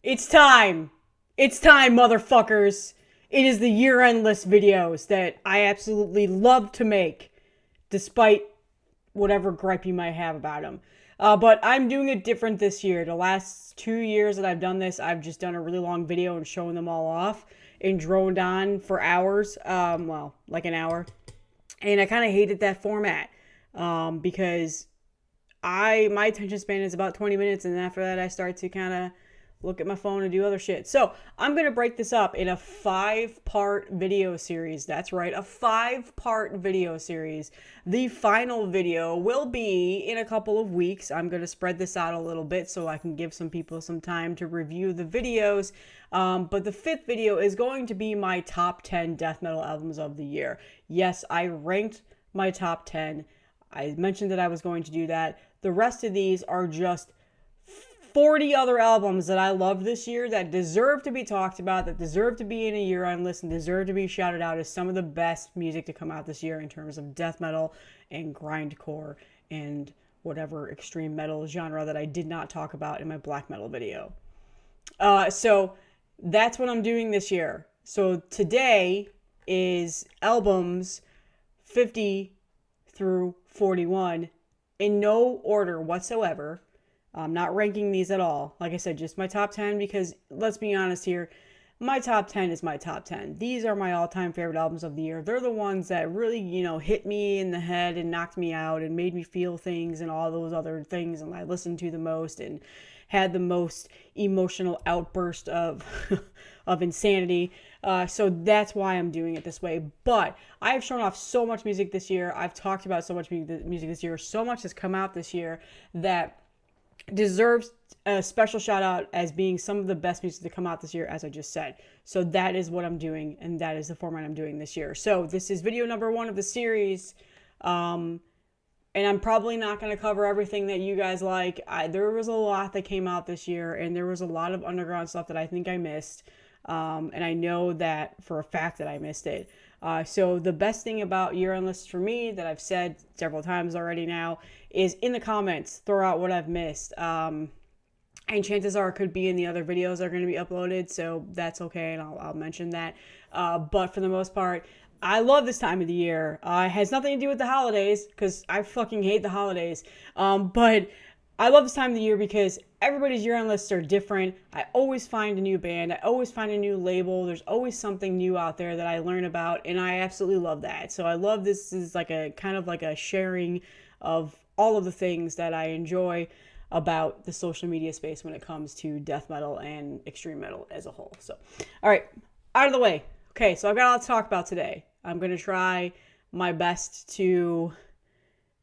It's time. It's time, motherfuckers. It is the year-end list videos that I absolutely love to make, despite whatever gripe you might have about them. But I'm doing it different this year. The last 2 years that I've done this, I've just done a really long video and showing them all off and droned on for hours. Well, like an hour. And I kind of hated that format because my attention span is about 20 minutes, and after that I start to kind of look at my phone and do other shit. So I'm going to break this up in a 5-part video series. That's right, a 5-part video series. The final video will be in a couple of weeks. I'm going to spread this out a little bit so I can give some people some time to review the videos. But the 5th video is going to be my top 10 death metal albums of the year. Yes, I ranked my top 10. I mentioned that I was going to do that. The rest of these are just 40 other albums that I love this year that deserve to be talked about, that deserve to be in a year-end list, and deserve to be shouted out as some of the best music to come out this year in terms of death metal and grindcore and whatever extreme metal genre that I did not talk about in my black metal video. So that's what I'm doing this year. So today is albums 50 through 41 in no order whatsoever. I'm not ranking these at all. Like I said, just my top 10 because, let's be honest here, my top 10 is my top 10. These are my all-time favorite albums of the year. They're the ones that really, hit me in the head and knocked me out and made me feel things and all those other things, and I listened to the most and had the most emotional outburst of of insanity. So that's why I'm doing it this way. But I have shown off so much music this year. I've talked about so much music this year. So much has come out this year that deserves a special shout out as being some of the best music to come out this year, as I just said. So that is what I'm doing, and that is the format I'm doing this year. So this is video number 1 of the series, and I'm probably not going to cover everything that you guys like. There was a lot that came out this year, and there was a lot of underground stuff that I think I missed, and I know that for a fact that I missed it. So the best thing about year-end lists for me that I've said several times already now is in the comments, throw out what I've missed. And chances are it could be in the other videos that are going to be uploaded, so that's okay, and I'll mention that. But for the most part, I love this time of the year. It has nothing to do with the holidays, because I fucking hate the holidays. But I love this time of the year because everybody's year-end lists are different. I always find a new band. I always find a new label. There's always something new out there that I learn about, and I absolutely love that. So I love this is like a kind of like a sharing of all of the things that I enjoy about the social media space when it comes to death metal and extreme metal as a whole. So, all right, out of the way. Okay, so I've got a lot to talk about today. I'm going to try my best to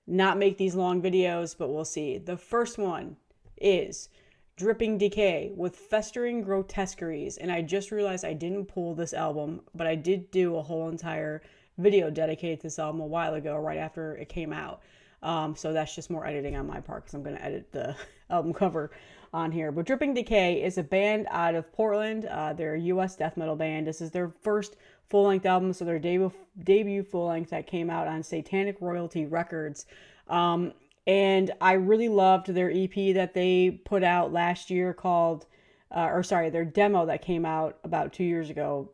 not make these long videos, but we'll see. The first one is Dripping Decay with Festering Grotesqueries, and I just realized I didn't pull this album, but I did do a whole entire video dedicated to this album a while ago, right after it came out. So that's just more editing on my part because I'm going to edit the album cover on here. But Dripping Decay is a band out of Portland. They're a U.S. death metal band. This is their first full-length album, so their debut full-length that came out on Satanic Royalty Records. And I really loved their EP that they put out last year called, their demo that came out about 2 years ago,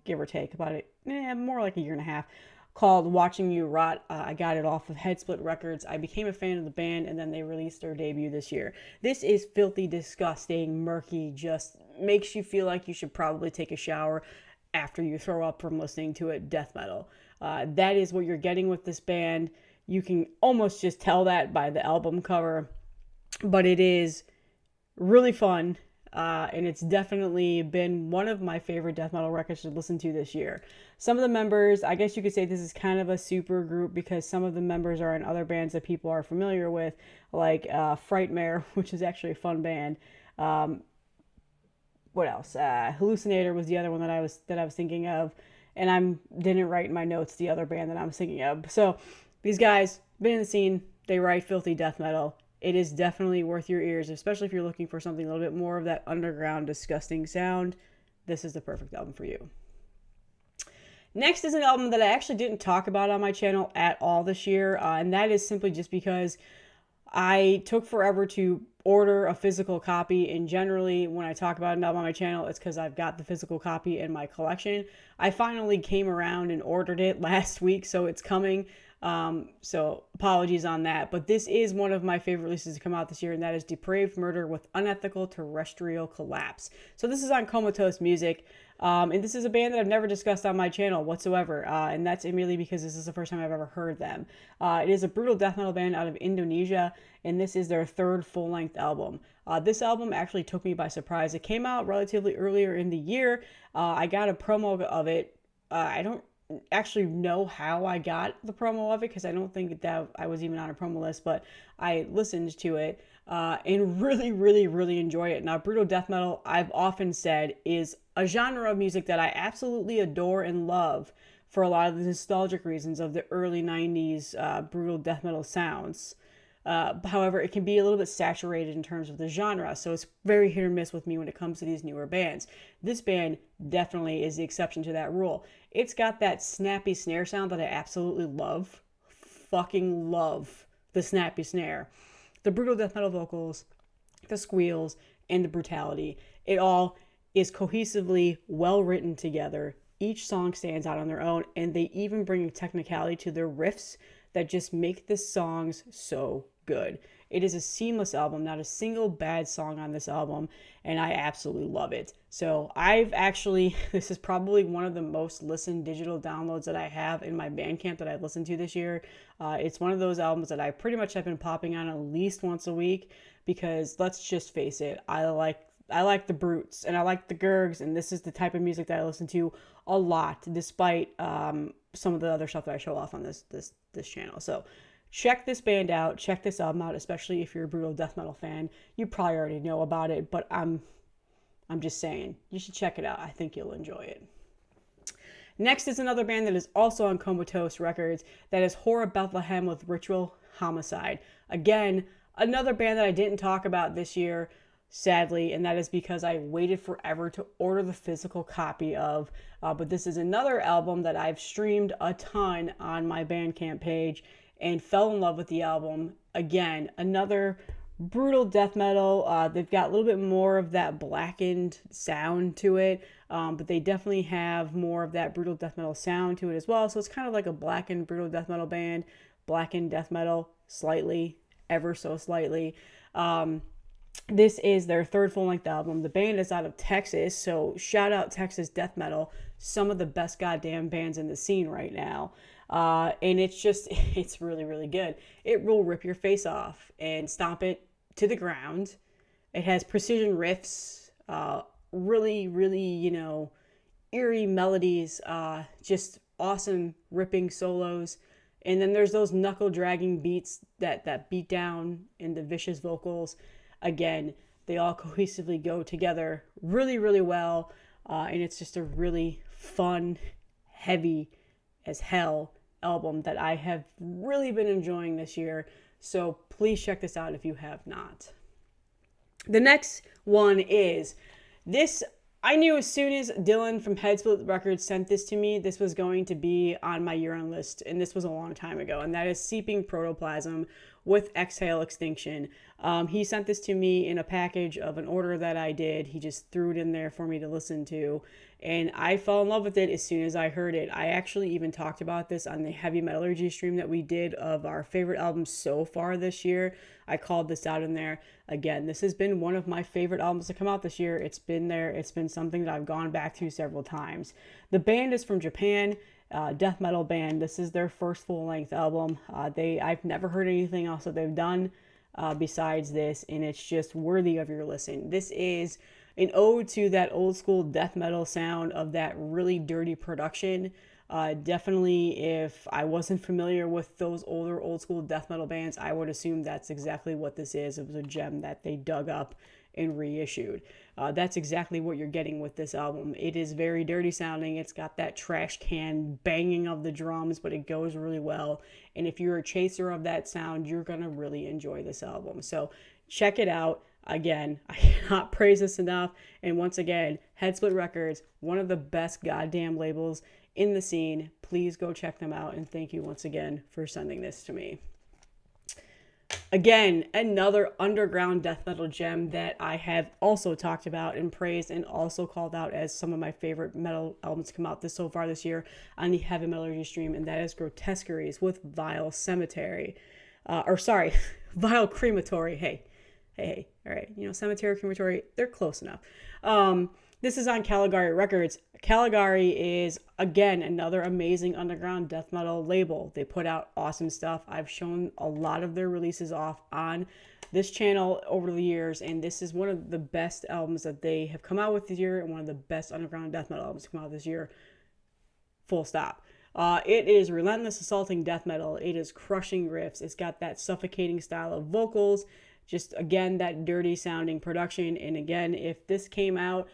give or take, more like a year and a half, called Watching You Rot. I got it off of Headsplit Records. I became a fan of the band, and then they released their debut this year. This is filthy, disgusting, murky, just makes you feel like you should probably take a shower after you throw up from listening to it, death metal. That is what you're getting with this band. You can almost just tell that by the album cover, but it is really fun. And it's definitely been one of my favorite death metal records to listen to this year. Some of the members, I guess you could say this is kind of a super group because some of the members are in other bands that people are familiar with, like Frightmare, which is actually a fun band. What else? Hallucinator was the other one that I was thinking of, and I didn't write in my notes the other band that I'm thinking of. So these guys been in the scene. They write filthy death metal. It is definitely worth your ears, especially if you're looking for something a little bit more of that underground, disgusting sound. This is the perfect album for you. Next is an album that I actually didn't talk about on my channel at all this year, and that is simply just because I took forever to order a physical copy, and generally when I talk about an album on my channel, it's because I've got the physical copy in my collection. I finally came around and ordered it last week, so it's coming. So apologies on that, but this is one of my favorite releases to come out this year, and that is Depraved Murder with Unethical Terrestrial Collapse. So this is on Comatose Music, and this is a band that I've never discussed on my channel whatsoever, and that's immediately because this is the first time I've ever heard them. It is a brutal death metal band out of Indonesia, and this is their third full-length album. This album actually took me by surprise. It came out relatively earlier in the year. I got a promo of it. I don't actually know how I got the promo of it, because I don't think that I was even on a promo list, but I listened to it and really enjoy it. Now, brutal death metal, I've often said, is a genre of music that I absolutely adore and love for a lot of the nostalgic reasons of the early 90s brutal death metal sounds. However, it can be a little bit saturated in terms of the genre, so it's very hit or miss with me when it comes to these newer bands. This band definitely is the exception to that rule. It's got that snappy snare sound that I absolutely love. Fucking love the snappy snare. The brutal death metal vocals, the squeals, and the brutality. It all is cohesively well written together. Each song stands out on their own, and they even bring a technicality to their riffs that just make the songs so good. It is a seamless album, not a single bad song on this album, and I absolutely love it. So this is probably one of the most listened digital downloads that I have in my Bandcamp that I've listened to this year. It's one of those albums that I pretty much have been popping on at least once a week, because let's just face it, I like the brutes and I like the gurgs, and this is the type of music that I listen to a lot, despite some of the other stuff that I show off on this channel. So check this band out, check this album out, especially if you're a brutal death metal fan. You probably already know about it, but I'm just saying, you should check it out. I think you'll enjoy it. Next is another band that is also on Comatose Records. That is Horror Bethlehem with Ritual Homicide. Again, another band that I didn't talk about this year, sadly, and that is because I waited forever to order the physical copy of. But this is another album that I've streamed a ton on my Bandcamp page and fell in love with the album. Again, another brutal death metal. They've got a little bit more of that Blackened sound to it, but they definitely have more of that brutal death metal sound to it as well. So it's kind of like a Blackened brutal death metal band, Blackened death metal, slightly, ever so slightly. This is their third full-length album. The band is out of Texas, so shout out Texas death metal. Some of the best goddamn bands in the scene right now. And it's really good. It will rip your face off and stomp it to the ground. It has precision riffs, really, eerie melodies, just awesome ripping solos. And then there's those knuckle-dragging beats that beat down in the vicious vocals. Again, they all cohesively go together really well, and it's just a really fun, heavy as hell album that I have really been enjoying this year. So please check this out if you have not. The next one is this. I knew as soon as Dylan from Headsplit Records sent this to me, this was going to be on my year-end list, and this was a long time ago, and that is Seeping Protoplasm with Exhale Extinction. He sent this to me in a package of an order that I did. He just threw it in there for me to listen to, and I fell in love with it as soon as I heard it. I actually even talked about this on the Heavy Metallurgy stream that we did of our favorite albums so far this year. I called this out in there. Again, this has been one of my favorite albums to come out this year. It's been there. It's been something that I've gone back to several times. The band is from Japan, death metal band. This is their first full-length album. I've never heard anything else that they've done besides this, and it's just worthy of your listen. This is an ode to that old school death metal sound of that really dirty production. Definitely, if I wasn't familiar with those older old school death metal bands, I would assume that's exactly what this is. It was a gem that they dug up and reissued. That's exactly what you're getting with this album. It is very dirty sounding. It's got that trash can banging of the drums, but it goes really well. And if you're a chaser of that sound, you're going to really enjoy this album. So check it out. Again, I cannot praise this enough. And once again, Headsplit Records, one of the best goddamn labels in the scene. Please go check them out. And thank you once again for sending this to me. Again, another underground death metal gem that I have also talked about and praised and also called out as some of my favorite metal albums to come out so far this year on the Heavy Metallurgy stream, and that is Grotesqueries with Vile Cemetery. Vile Crematory. Hey. All right. Cemetery, Crematory, they're close enough. This is on Caligari Records. Caligari is, again, another amazing underground death metal label. They put out awesome stuff. I've shown a lot of their releases off on this channel over the years, and this is one of the best albums that they have come out with this year, and one of the best underground death metal albums to come out this year. Full stop. It is relentless, assaulting death metal. It is crushing riffs. It's got that suffocating style of vocals. Just, again, that dirty sounding production. And again, if this came out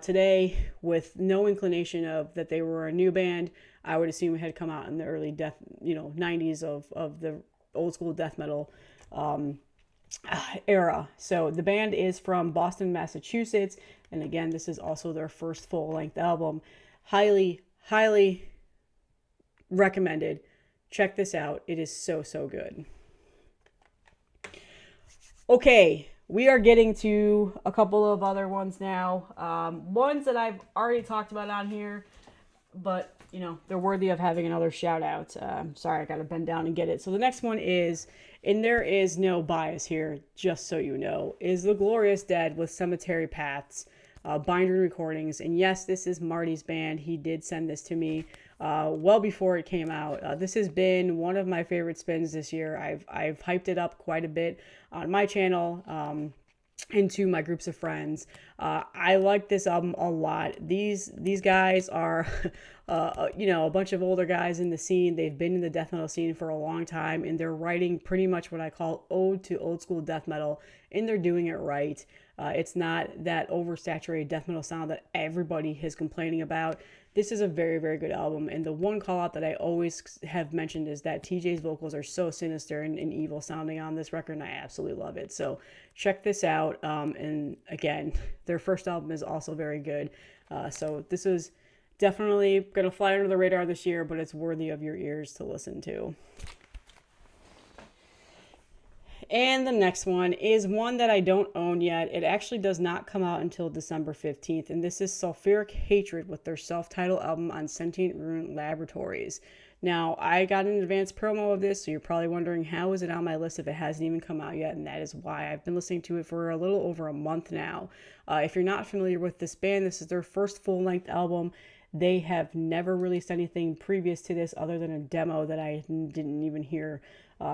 today with no inclination of that they were a new band, I would assume it had come out in the early 90s of the old school death metal era. So the band is from Boston, Massachusetts. And again, this is also their first full-length album. Highly, highly recommended. Check this out. It is so, so good. Okay, we are getting to a couple of other ones now. Ones that I've already talked about on here, but, they're worthy of having another shout out. Sorry, I got to bend down and get it. So the next one is, and there is no bias here, just so you know, is The Glorious Dead with Cemetery Paths, Binder Recordings. And yes, this is Marty's band. He did send this to me well before it came out. This has been one of my favorite spins this year. I've hyped it up quite a bit on my channel, into my groups of friends. I like this album a lot. These guys are, a bunch of older guys in the scene. They've been in the death metal scene for a long time, and they're writing pretty much what I call ode to old school death metal, and they're doing it right. It's not that oversaturated death metal sound that everybody is complaining about. This is a very, very good album, and the one call out that I always have mentioned is that TJ's vocals are so sinister and evil sounding on this record, and I absolutely love it. So check this out. And again, their first album is also very good. So this is definitely going to fly under the radar this year, but it's worthy of your ears to listen to. And the next one is one that I don't own yet. It actually does not come out until December 15th. And this is Sulfuric Hatred with their self-titled album on Sentient Ruin Laboratories. Now, I got an advance promo of this, so you're probably wondering how is it on my list if it hasn't even come out yet. And that is why I've been listening to it for a little over a month now. If you're not familiar with this band, this is their first full-length album. They have never released anything previous to this other than a demo that I didn't even hear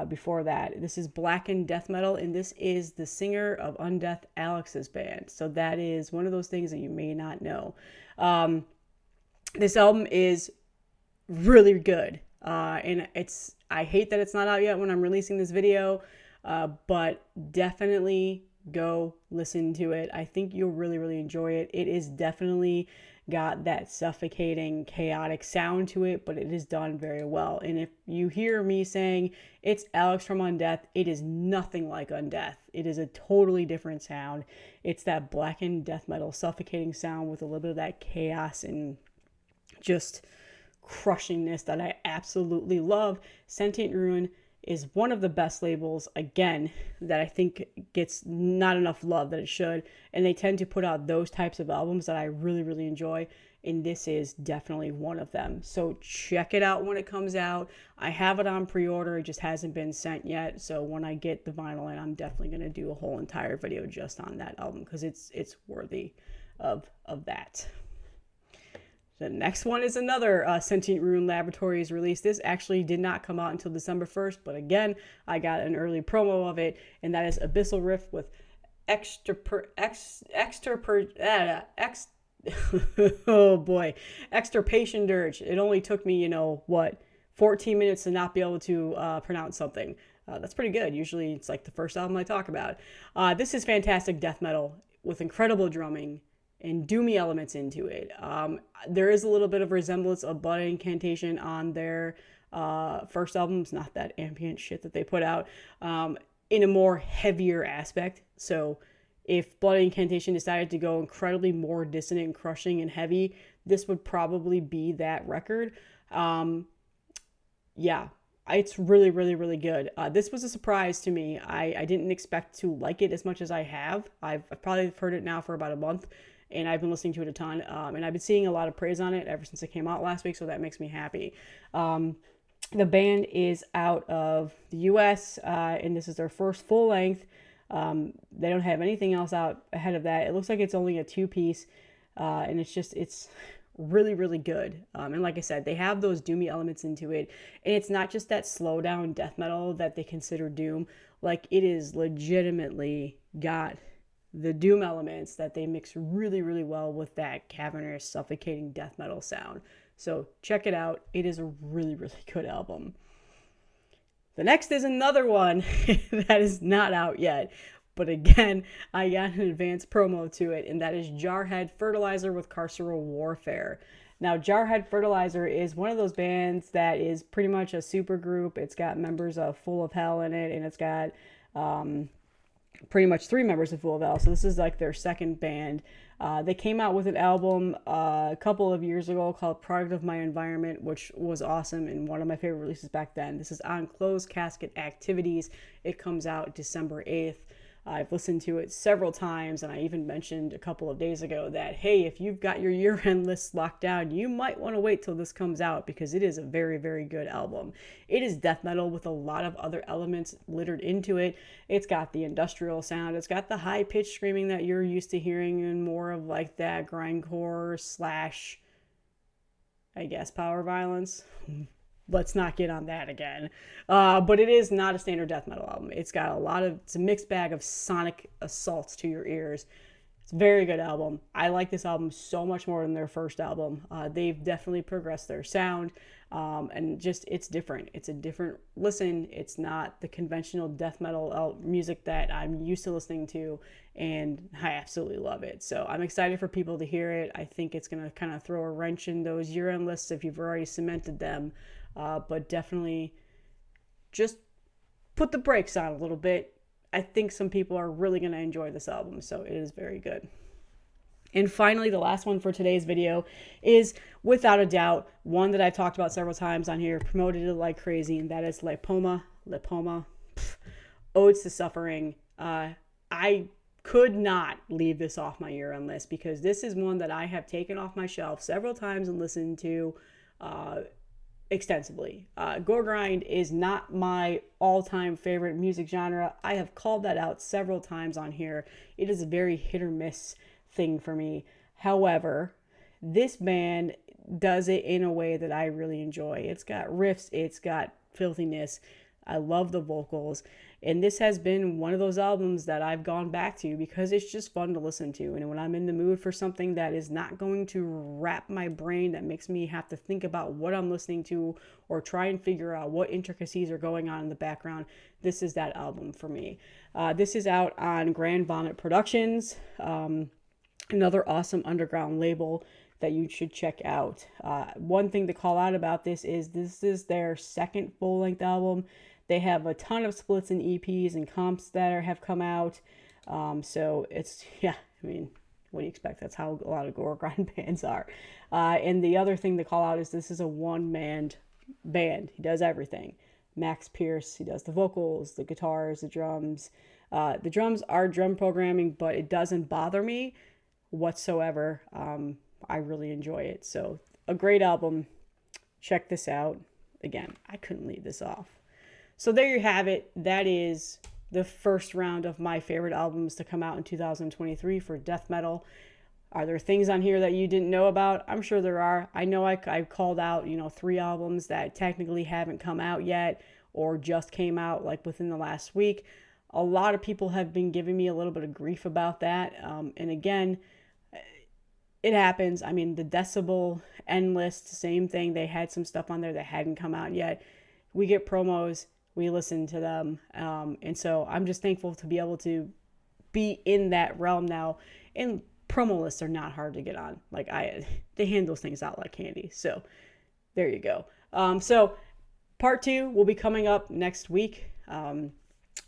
before that. This is Blackened death metal, and this is the singer of Undeath Alex's band. So that is one of those things that you may not know. This album is really good, and I hate that it's not out yet when I'm releasing this video, but definitely go listen to it. I think you'll really, really enjoy it. It is definitely got that suffocating, chaotic sound to it, but it is done very well. And if you hear me saying it's Alex from Undeath, it is nothing like Undeath. It is a totally different sound. It's that blackened death metal suffocating sound with a little bit of that chaos and just crushingness that I absolutely love. Sentient Ruin is one of the best labels, again, that I think gets not enough love that it should. And they tend to put out those types of albums that I really, really enjoy. And this is definitely one of them. So check it out when it comes out. I have it on pre-order. It just hasn't been sent yet. So when I get the vinyl in, I'm definitely going to do a whole entire video just on that album because it's worthy of that. The next one is another Sentient Ruin Laboratories release. This actually did not come out until December 1st, but again, I got an early promo of it, and that is Abyssal Rift with Extirpation Dirge. It only took me, 14 minutes to not be able to pronounce something. That's pretty good. Usually it's like the first album I talk about. This is fantastic death metal with incredible drumming and doomy elements into it. There is a little bit of resemblance of Blood Incantation on their first album. It's not that ambient shit that they put out, in a more heavier aspect. So if Blood Incantation decided to go incredibly more dissonant and crushing and heavy, this would probably be that record. Yeah, It's really, really, really good. This was a surprise to me. I didn't expect to like it as much as I have. I've probably heard it now for about a month, and I've been listening to it a ton. And I've been seeing a lot of praise on it ever since it came out last week, so that makes me happy. The band is out of the US, and this is their first full length. They don't have anything else out ahead of that. It looks like it's only a 2-piece, and it's really, really good. And like I said, they have those doomy elements into it, and it's not just that slow down death metal that they consider doom. Like, it is legitimately got the doom elements that they mix really, really well with that cavernous, suffocating death metal sound. So check it out. It is a really, really good album. The next is another one that is not out yet, but again, I got an advanced promo to it, and that is Jarhead Fertilizer with Carceral Warfare. Now, Jarhead Fertilizer is one of those bands that is pretty much a super group. It's got members of Full of Hell in it, and it's got pretty much 3 members of Full of Hell. So this is like their second band. They came out with an album a couple of years ago called Product of My Environment, which was awesome and one of my favorite releases back then. This is on Closed Casket Activities. It comes out December 8th. I've listened to it several times, and I even mentioned a couple of days ago that, hey, if you've got your year-end list locked down, you might want to wait till this comes out, because it is a very, very good album. It is death metal with a lot of other elements littered into it. It's got the industrial sound. It's got the high-pitched screaming that you're used to hearing, and more of like that grindcore slash, I guess, power violence. Let's not get on that again. But it is not a standard death metal album. It's got it's a mixed bag of sonic assaults to your ears. It's a very good album. I like this album so much more than their first album. They've definitely progressed their sound, and just, it's different. It's a different listen. It's not the conventional death metal music that I'm used to listening to, and I absolutely love it. So I'm excited for people to hear it. I think it's going to kind of throw a wrench in those year-end lists if you've already cemented them. But definitely just put the brakes on a little bit. I think some people are really going to enjoy this album, so it is very good. And finally, the last one for today's video is, without a doubt, one that I've talked about several times on here, promoted it like crazy, and that is Lipoma, Odes to Suffering. I could not leave this off my year-end list, because this is one that I have taken off my shelf several times and listened to extensively. Goregrind is not my all-time favorite music genre. I have called that out several times on here. It is a very hit or miss thing for me. However, this band does it in a way that I really enjoy. It's got riffs, it's got filthiness. I love the vocals, and this has been one of those albums that I've gone back to because it's just fun to listen to. And when I'm in the mood for something that is not going to wrap my brain, that makes me have to think about what I'm listening to or try and figure out what intricacies are going on in the background, this is that album for me. This is out on Grand Vomit Productions, another awesome underground label that you should check out. One thing to call out about this is their second full-length album. They have a ton of splits and EPs and comps that have come out. So it's, yeah, I mean, what do you expect? That's how a lot of Goregrind bands are. And the other thing to call out is this is a one-man band. He does everything. Max Pierce, he does the vocals, the guitars, the drums. The drums are drum programming, but it doesn't bother me whatsoever. I really enjoy it. So a great album. Check this out. Again, I couldn't leave this off. So there you have it. That is the first round of my favorite albums to come out in 2023 for death metal. Are there things on here that you didn't know about? I'm sure there are. I know I've called out, 3 albums that technically haven't come out yet or just came out like within the last week. A lot of people have been giving me a little bit of grief about that. And again, it happens. I mean, the Decibel end list, same thing. They had some stuff on there that hadn't come out yet. We get promos. We listen to them. And so I'm just thankful to be able to be in that realm now. And promo lists are not hard to get on. Like, they hand those things out like candy. So there you go. So part 2 will be coming up next week. I'll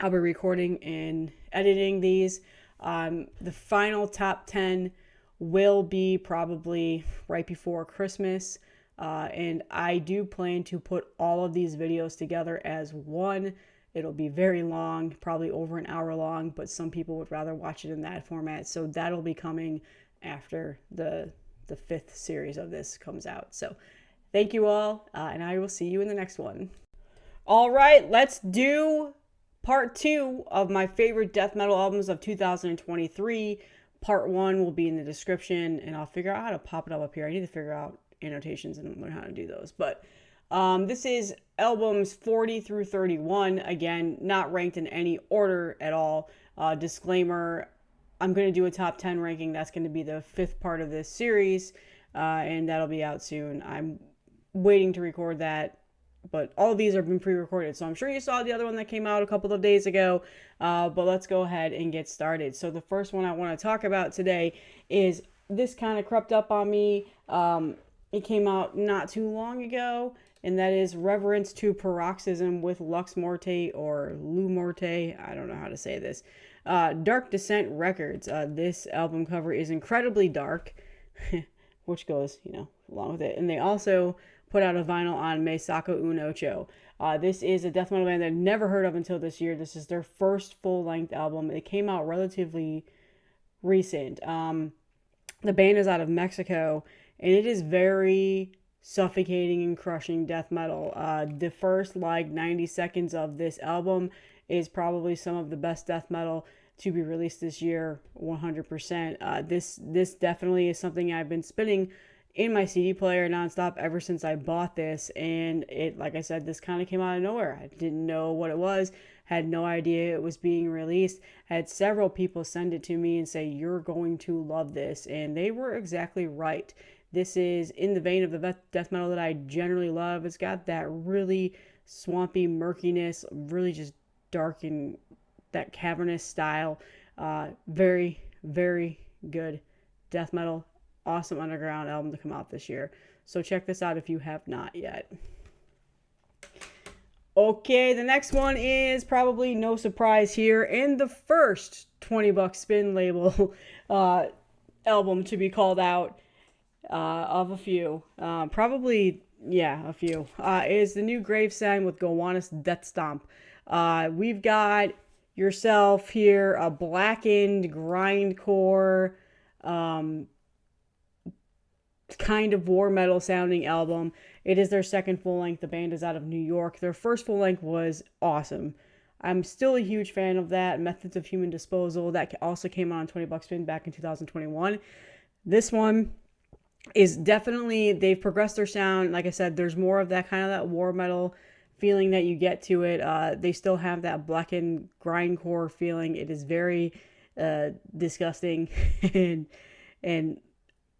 be recording and editing these. The final top 10 will be probably right before Christmas. And I do plan to put all of these videos together as one. It'll be very long, probably over an hour long, but some people would rather watch it in that format. So that'll be coming after the fifth series of this comes out. So thank you all, and I will see you in the next one. All right, let's do part 2 of my favorite death metal albums of 2023. Part 1 will be in the description, and I'll figure out how to pop it up here. I need to figure out annotations and learn how to do those. But this is albums 40 through 31. Again, not ranked in any order at all. Disclaimer, I'm going to do a top 10 ranking. That's going to be the 5th part of this series, and that'll be out soon. I'm waiting to record that, but all of these have been pre-recorded, so I'm sure you saw the other one that came out a couple of days ago, but let's go ahead and get started. So the first one I want to talk about today is, this kind of crept up on me. It came out not too long ago, and that is Reverence to Paroxysm with Lux Morte or Lu Morte. I don't know how to say this. Dark Descent Records. This album cover is incredibly dark, which goes, along with it. And they also put out a vinyl on Me Saco Un Ocho. This is a death metal band that I've never heard of until this year. This is their first full-length album. It came out relatively recent. The band is out of Mexico, and it is very suffocating and crushing death metal. The first 90 seconds of this album is probably some of the best death metal to be released this year, 100%. This definitely is something I've been spinning in my CD player nonstop ever since I bought this, and it, like I said, this kind of came out of nowhere. I didn't know what it was, had no idea it was being released. Had several people send it to me and say, "You're going to love this," and they were exactly right. This is in the vein of the death metal that I generally love. It's got that really swampy murkiness, really just dark and that cavernous style. Very, very good death metal. Awesome underground album to come out this year. So check this out if you have not yet. Okay, the next one is probably no surprise here, and the first $20 spin label album to be called out of a few. Probably, yeah, a few. Is the new Gravesign with Gowanus Death Stomp. We've got yourself here, a Blackened, Grindcore, kind of war metal sounding album. It is their second full length. The band is out of New York. Their first full length was awesome. I'm still a huge fan of that. Methods of Human Disposal, that also came out on $20 spin back in 2021. This one is definitely, they've progressed their sound. Like I said, there's more of that kind of that war metal feeling that you get to it. They still have that Blackened grindcore feeling. It is very disgusting and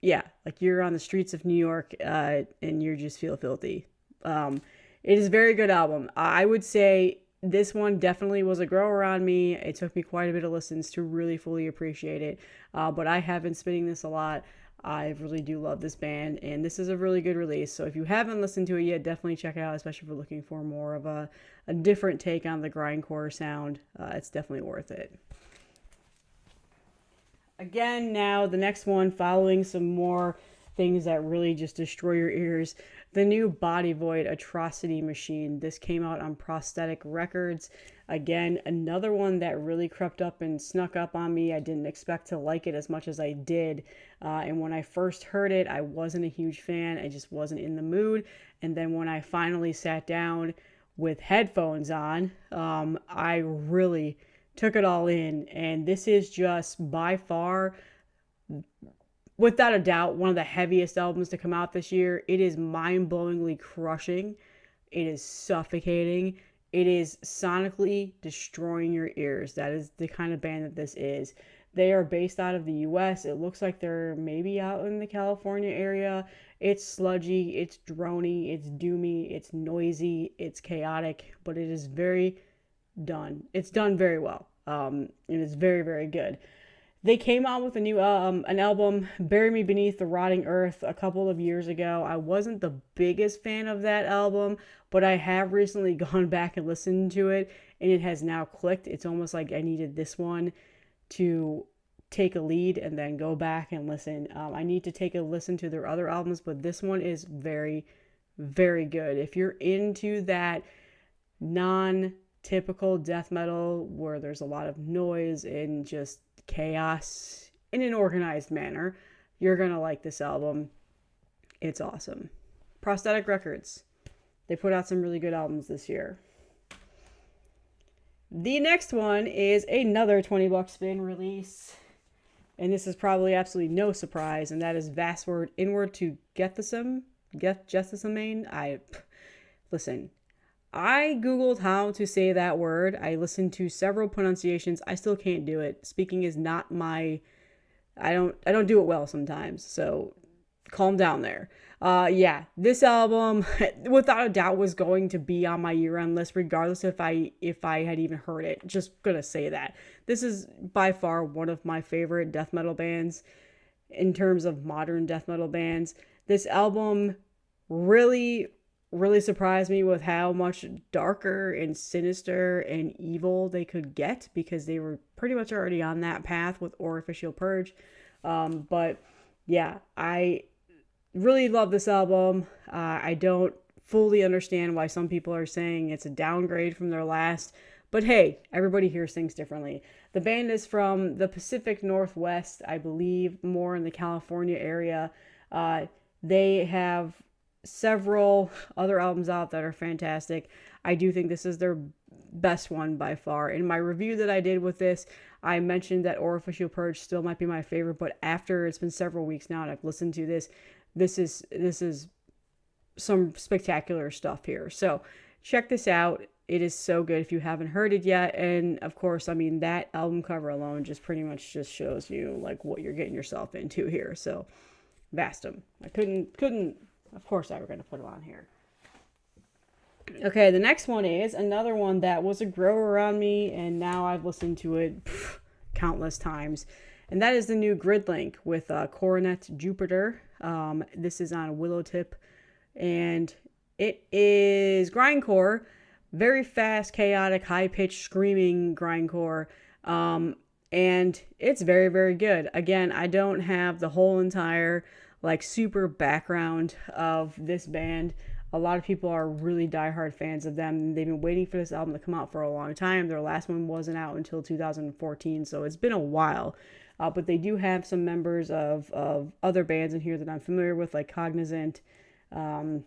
yeah, like you're on the streets of New York and you just feel filthy. It is a very good album. I would say this one definitely was a grower on me. It took me quite a bit of listens to really fully appreciate it. But I have been spinning this a lot. I really do love this band, and this is a really good release. So if you haven't listened to it yet, definitely check it out, especially if you're looking for more of a different take on the grindcore sound. It's definitely worth it. Again, now the next one, following some more things that really just destroy your ears. The new Body Void Atrocity Machine. This came out on Prosthetic Records. Again, another one that really crept up and snuck up on me. I didn't expect to like it as much as I did. And when I first heard it, I wasn't a huge fan. I just wasn't in the mood. And then when I finally sat down with headphones on, I really took it all in, and this is just by far, without a doubt, one of the heaviest albums to come out this year. It is mind-blowingly crushing. It is suffocating. It is sonically destroying your ears. That is the kind of band that this is. They are based out of the US. It looks like they're maybe out in the California area. It's sludgy, it's droney, it's doomy, it's noisy, it's chaotic, but it is it's done very well. And it's very, very good. They came out with a new an album, Bury Me Beneath the Rotting Earth, a couple of years ago. I wasn't the biggest fan of that album, but I have recently gone back and listened to it, and it has now clicked. It's almost like I needed this one to take a lead and then go back and listen. I need to take a listen to their other albums, but this one is very, very good. If you're into that non-typical death metal where there's a lot of noise and just chaos in an organized manner, you're going to like this album. It's awesome. Prosthetic Records. They put out some really good albums this year. The next one is another $20 spin release. And this is probably absolutely no surprise, and that is Vastward Inward to Gethsemane. Listen, I Googled how to say that word. I listened to several pronunciations. I still can't do it. Speaking is not my, I don't do it well sometimes. So calm down there. Yeah, this album without a doubt was going to be on my year-end list regardless if I had even heard it. Just gonna say that. This is by far one of my favorite death metal bands in terms of modern death metal bands. This album really surprised me with how much darker and sinister and evil they could get, because they were pretty much already on that path with Orificial Purge. But yeah, I really love this album. I don't fully understand why some people are saying it's a downgrade from their last, but hey, everybody hears things differently. The band is from the Pacific Northwest, I believe, more in the California area. They have several other albums out that are fantastic. I do think this is their best one by far. In my review that I did with this, I mentioned that Orificial Purge still might be my favorite, but after it's been several weeks now and I've listened to this, this is some spectacular stuff here. So check this out. It is so good if you haven't heard it yet. And of course, I mean, that album cover alone just pretty much just shows you like what you're getting yourself into here. So Vastum. I couldn't, of course I were going to put it on here. Okay, the next one is another one that was a grower on me, and now I've listened to it countless times. And that is the new Gridlink with Coronet Jupiter. This is on Willowtip, and it is grindcore, very fast, chaotic, high-pitched, screaming grindcore, and it's very, very good. Again, I don't have the whole entire like super background of this band. A lot of people are really diehard fans of them. They've been waiting for this album to come out for a long time. Their last one wasn't out until 2014, so it's been a while. But they do have some members of other bands in here that I'm familiar with, like Cognizant. And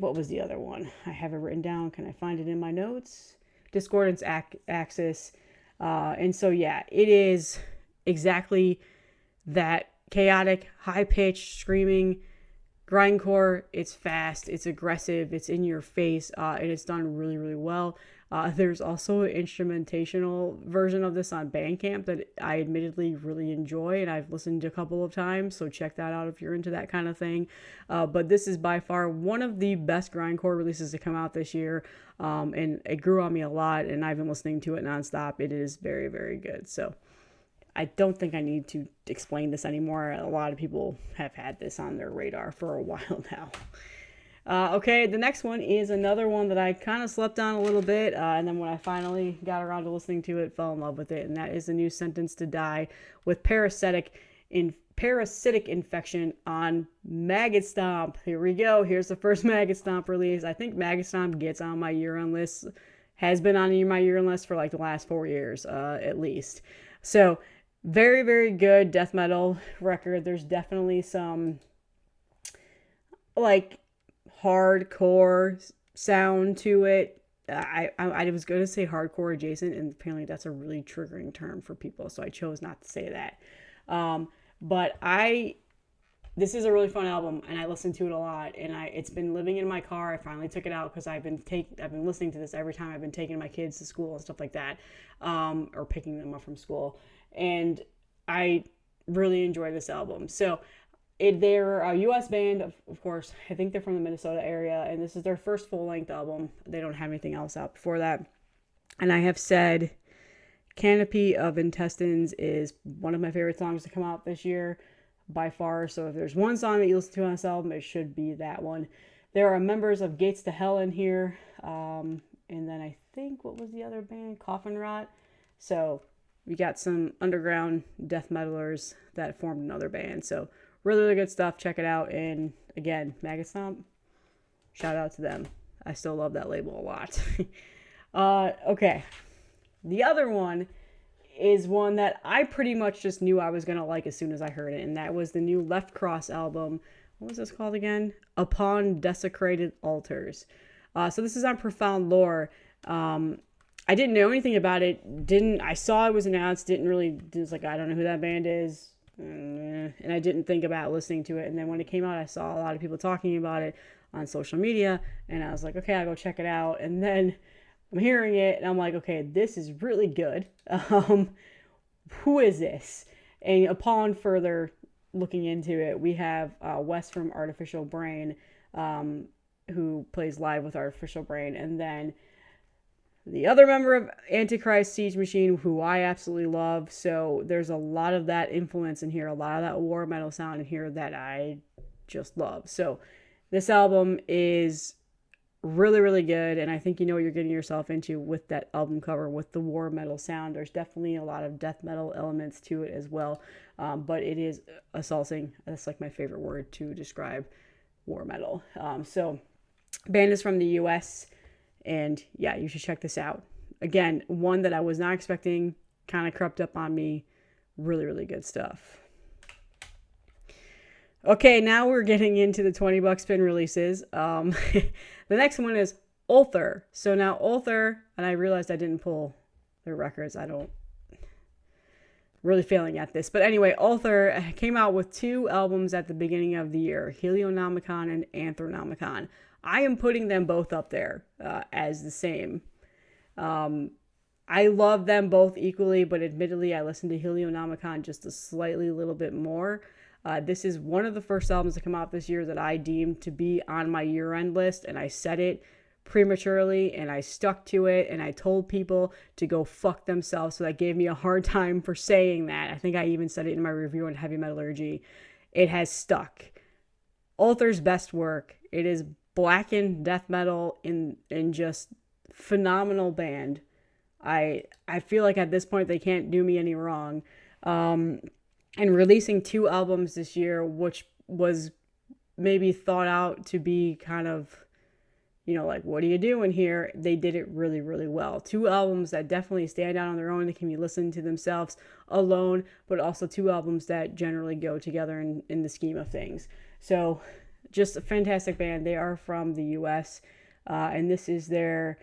what was the other one? I have it written down. Can I find it in my notes? Discordance Axis. And so, yeah, it is exactly that chaotic, high-pitched, screaming grindcore. It's fast, it's aggressive, it's in your face, and it's done really, really well. There's also an instrumentational version of this on Bandcamp that I admittedly really enjoy, and I've listened to a couple of times, so check that out if you're into that kind of thing. But this is by far one of the best grindcore releases to come out this year, and it grew on me a lot, and I've been listening to it nonstop. It is very, very good. So I don't think I need to explain this anymore. A lot of people have had this on their radar for a while now. Okay, the next one is another one that I kind of slept on a little bit, and then when I finally got around to listening to it, fell in love with it, and that is the new Sentence to Die with parasitic infection on Maggot Stomp. Here we go. Here's the first Maggot Stomp release. I think Maggot Stomp gets on my year-end list, has been on my year-end list for like the last 4 years, at least. So very, very good death metal record. There's definitely some like hardcore sound to it. I was going to say hardcore adjacent, and apparently that's a really triggering term for people, so I chose not to say that. But this is a really fun album, and I listen to it a lot, and it's been living in my car. I finally took it out because I've been listening to this every time I've been taking my kids to school and stuff like that, or picking them up from school. And I really enjoy this album. So they're a U.S. band, of course. I think they're from the Minnesota area, and this is their first full-length album. They don't have anything else out before that. And I have said Canopy of Intestines is one of my favorite songs to come out this year by far. So if there's one song that you listen to on this album, it should be that one. There are members of Gates to Hell in here. And then I think, what was the other band? Coffin Rot. So we got some underground death metalers that formed another band. So really, really good stuff. Check it out. And again, Maggot Stomp, shout out to them. I still love that label a lot. Okay. The other one is one that I pretty much just knew I was going to like as soon as I heard it. And that was the new Left Cross album. What was this called again? Upon Desecrated Altars. So this is on Profound Lore. I didn't know anything about it. I saw it was announced. Was like, I don't know who that band is. And I didn't think about listening to it. And then when it came out, I saw a lot of people talking about it on social media. And I was like, okay, I'll go check it out. And then I'm hearing it and I'm like, okay, this is really good. Who is this? And upon further looking into it, we have Wes from Artificial Brain, who plays live with Artificial Brain. And then the other member of Antichrist Siege Machine, who I absolutely love. So there's a lot of that influence in here, a lot of that war metal sound in here that I just love. So this album is really, really good. And I think you know what you're getting yourself into with that album cover, with the war metal sound. There's definitely a lot of death metal elements to it as well. But it is assaulting. That's like my favorite word to describe war metal. So band is from the US. And yeah, you should check this out. Again, one that I was not expecting, kind of crept up on me. Really, really good stuff. Okay, now we're getting into the $20 spin releases. The next one is Ulthar. So now Ulthar, and I realized I didn't pull their records. Really failing at this. But anyway, Ulthar came out with 2 albums at the beginning of the year, Helionomicon and Anthronomicon. I am putting them both up there as the same. I love them both equally, but admittedly, I listened to Helionomicon just a little bit more. This is one of the first albums to come out this year that I deemed to be on my year-end list, and I said it prematurely, and I stuck to it, and I told people to go fuck themselves, so that gave me a hard time for saying that. I think I even said it in my review on Heavy Metallurgy. It has stuck. Ulthar's best work. It is Blackened death metal in just phenomenal band. I feel like at this point they can't do me any wrong. And releasing 2 albums this year, which was maybe thought out to be kind of, like, what are you doing here? They did it really, really well. 2 albums that definitely stand out on their own. They can be listened to themselves alone, but also 2 albums that generally go together in the scheme of things. So just a fantastic band. They are from the US, and this is their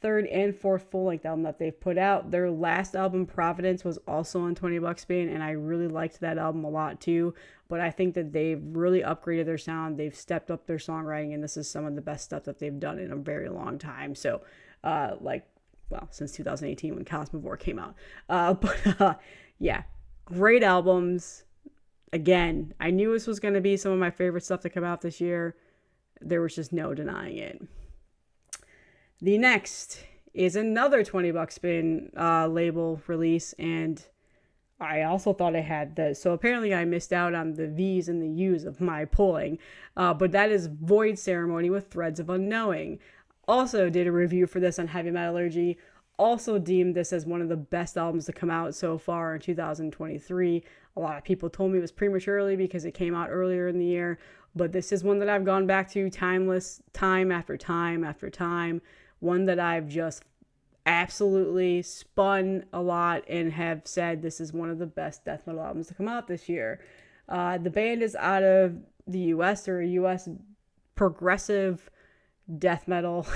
3rd and 4th full-length album that they've put out. Their last album, Providence, was also on $20 spin, and I really liked that album a lot too. But I think that they've really upgraded their sound. They've stepped up their songwriting, and this is some of the best stuff that they've done in a very long time. So, since 2018 when Cosmivore came out. Yeah, great albums. Again, I knew this was going to be some of my favorite stuff to come out this year. There was just no denying it. The next is another $20 spin label release, and I also thought I had this. So apparently I missed out on the V's and the U's of my pulling. But that is Void Ceremony with Threads of Unknowing. Also did a review for this on Heavy Metallurgy. Also deemed this as one of the best albums to come out so far in 2023. A lot of people told me it was prematurely because it came out earlier in the year. But this is one that I've gone back to time after time after time. One that I've just absolutely spun a lot and have said this is one of the best death metal albums to come out this year. The band is out of the US, or a US progressive death metal,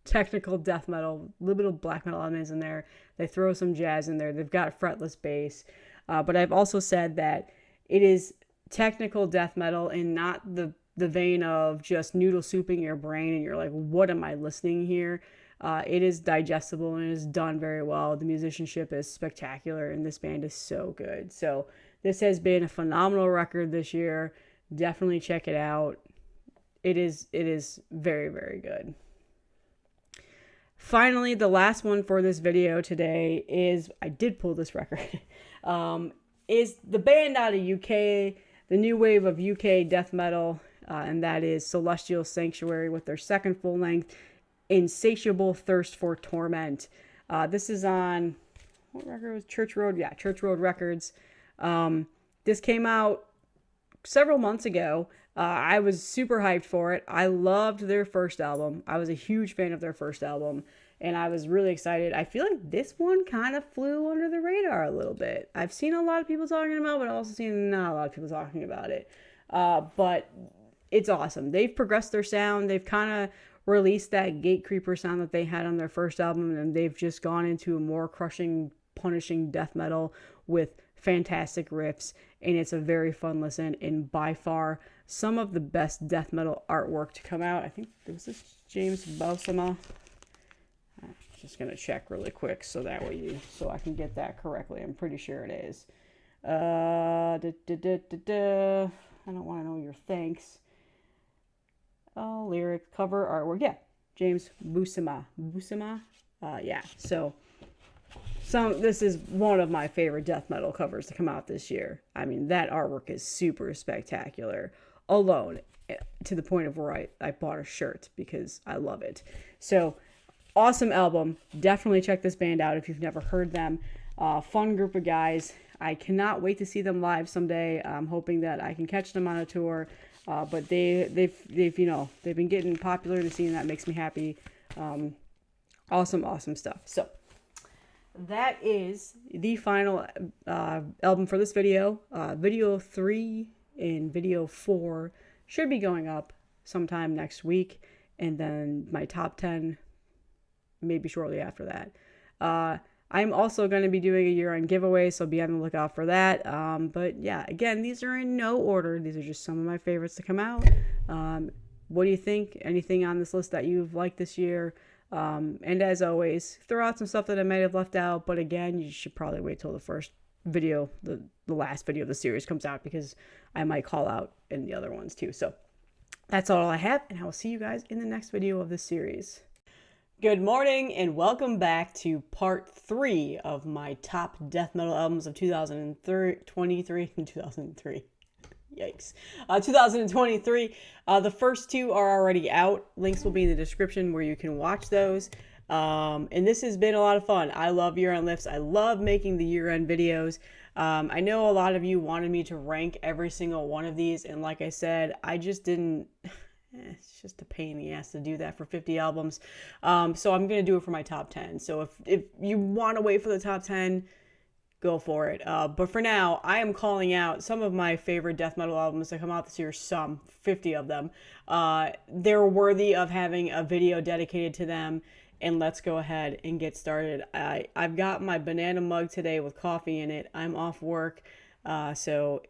technical death metal, a little bit of black metal elements in there. They throw some jazz in there. They've got fretless bass. But I've also said that it is technical death metal and not the vein of just noodle souping your brain and you're like, what am I listening here? It is digestible and it is done very well. The musicianship is spectacular and this band is so good. So this has been a phenomenal record this year. Definitely check it out. It is very, very good. Finally, the last one for this video today is, I did pull this record, is the band out of UK, the new wave of UK death metal, and that is Celestial Sanctuary with their second full-length, Insatiable Thirst for Torment. This is on, what record was Church Road? Yeah, Church Road Records. This came out several months ago. I was super hyped for it. I loved their first album. I was a huge fan of their first album, and I was really excited. I feel like this one kind of flew under the radar a little bit. I've seen a lot of people talking about it, but I've also seen not a lot of people talking about it. But it's awesome. They've progressed their sound. They've kind of released that Gate Creeper sound that they had on their first album, and they've just gone into a more crushing, punishing death metal with fantastic riffs, and it's a very fun listen, and by far some of the best death metal artwork to come out. I think this is James Bousama. I'm just gonna check really quick so that way so I can get that correctly. I'm pretty sure it is. I don't want to know your thanks. Oh, lyric, cover, artwork. Yeah, James Bousama. Yeah, so this is one of my favorite death metal covers to come out this year. I mean, that artwork is super spectacular alone, to the point of where I bought a shirt because I love it. So, awesome album. Definitely check this band out if you've never heard them. Fun group of guys. I cannot wait to see them live someday. I'm hoping that I can catch them on a tour. But they've been getting popular. The scene that makes me happy. Awesome stuff. So that is the final album for this video. Video 3 and video 4 should be going up sometime next week, and then my top 10 maybe shortly after that. I'm also going to be doing a year-end giveaway, so be on the lookout for that. But yeah, again, these are in no order. These are just some of my favorites to come out. What do you think? Anything on this list that you've liked this year? And as always, throw out some stuff that I might have left out. But again, you should probably wait till the first video, the last video of the series comes out, because I might call out in the other ones too. So that's all I have, and I will see you guys in the next video of this series. Good morning, and welcome back to part 3 of my top death metal albums of 2023 and 2003. Yikes. 2023. The first 2 are already out. Links will be in the description where you can watch those. And this has been a lot of fun. I love year-end lifts. I love making the year-end videos. I know a lot of you wanted me to rank every single one of these, and like I said, I just didn't... It's just a pain in the ass to do that for 50 albums. So I'm going to do it for my top 10. So if you want to wait for the top 10, go for it. But for now, I am calling out some of my favorite death metal albums that come out this year, 50 of them. They're worthy of having a video dedicated to them. And let's go ahead and get started. I've got my banana mug today with coffee in it. I'm off work, so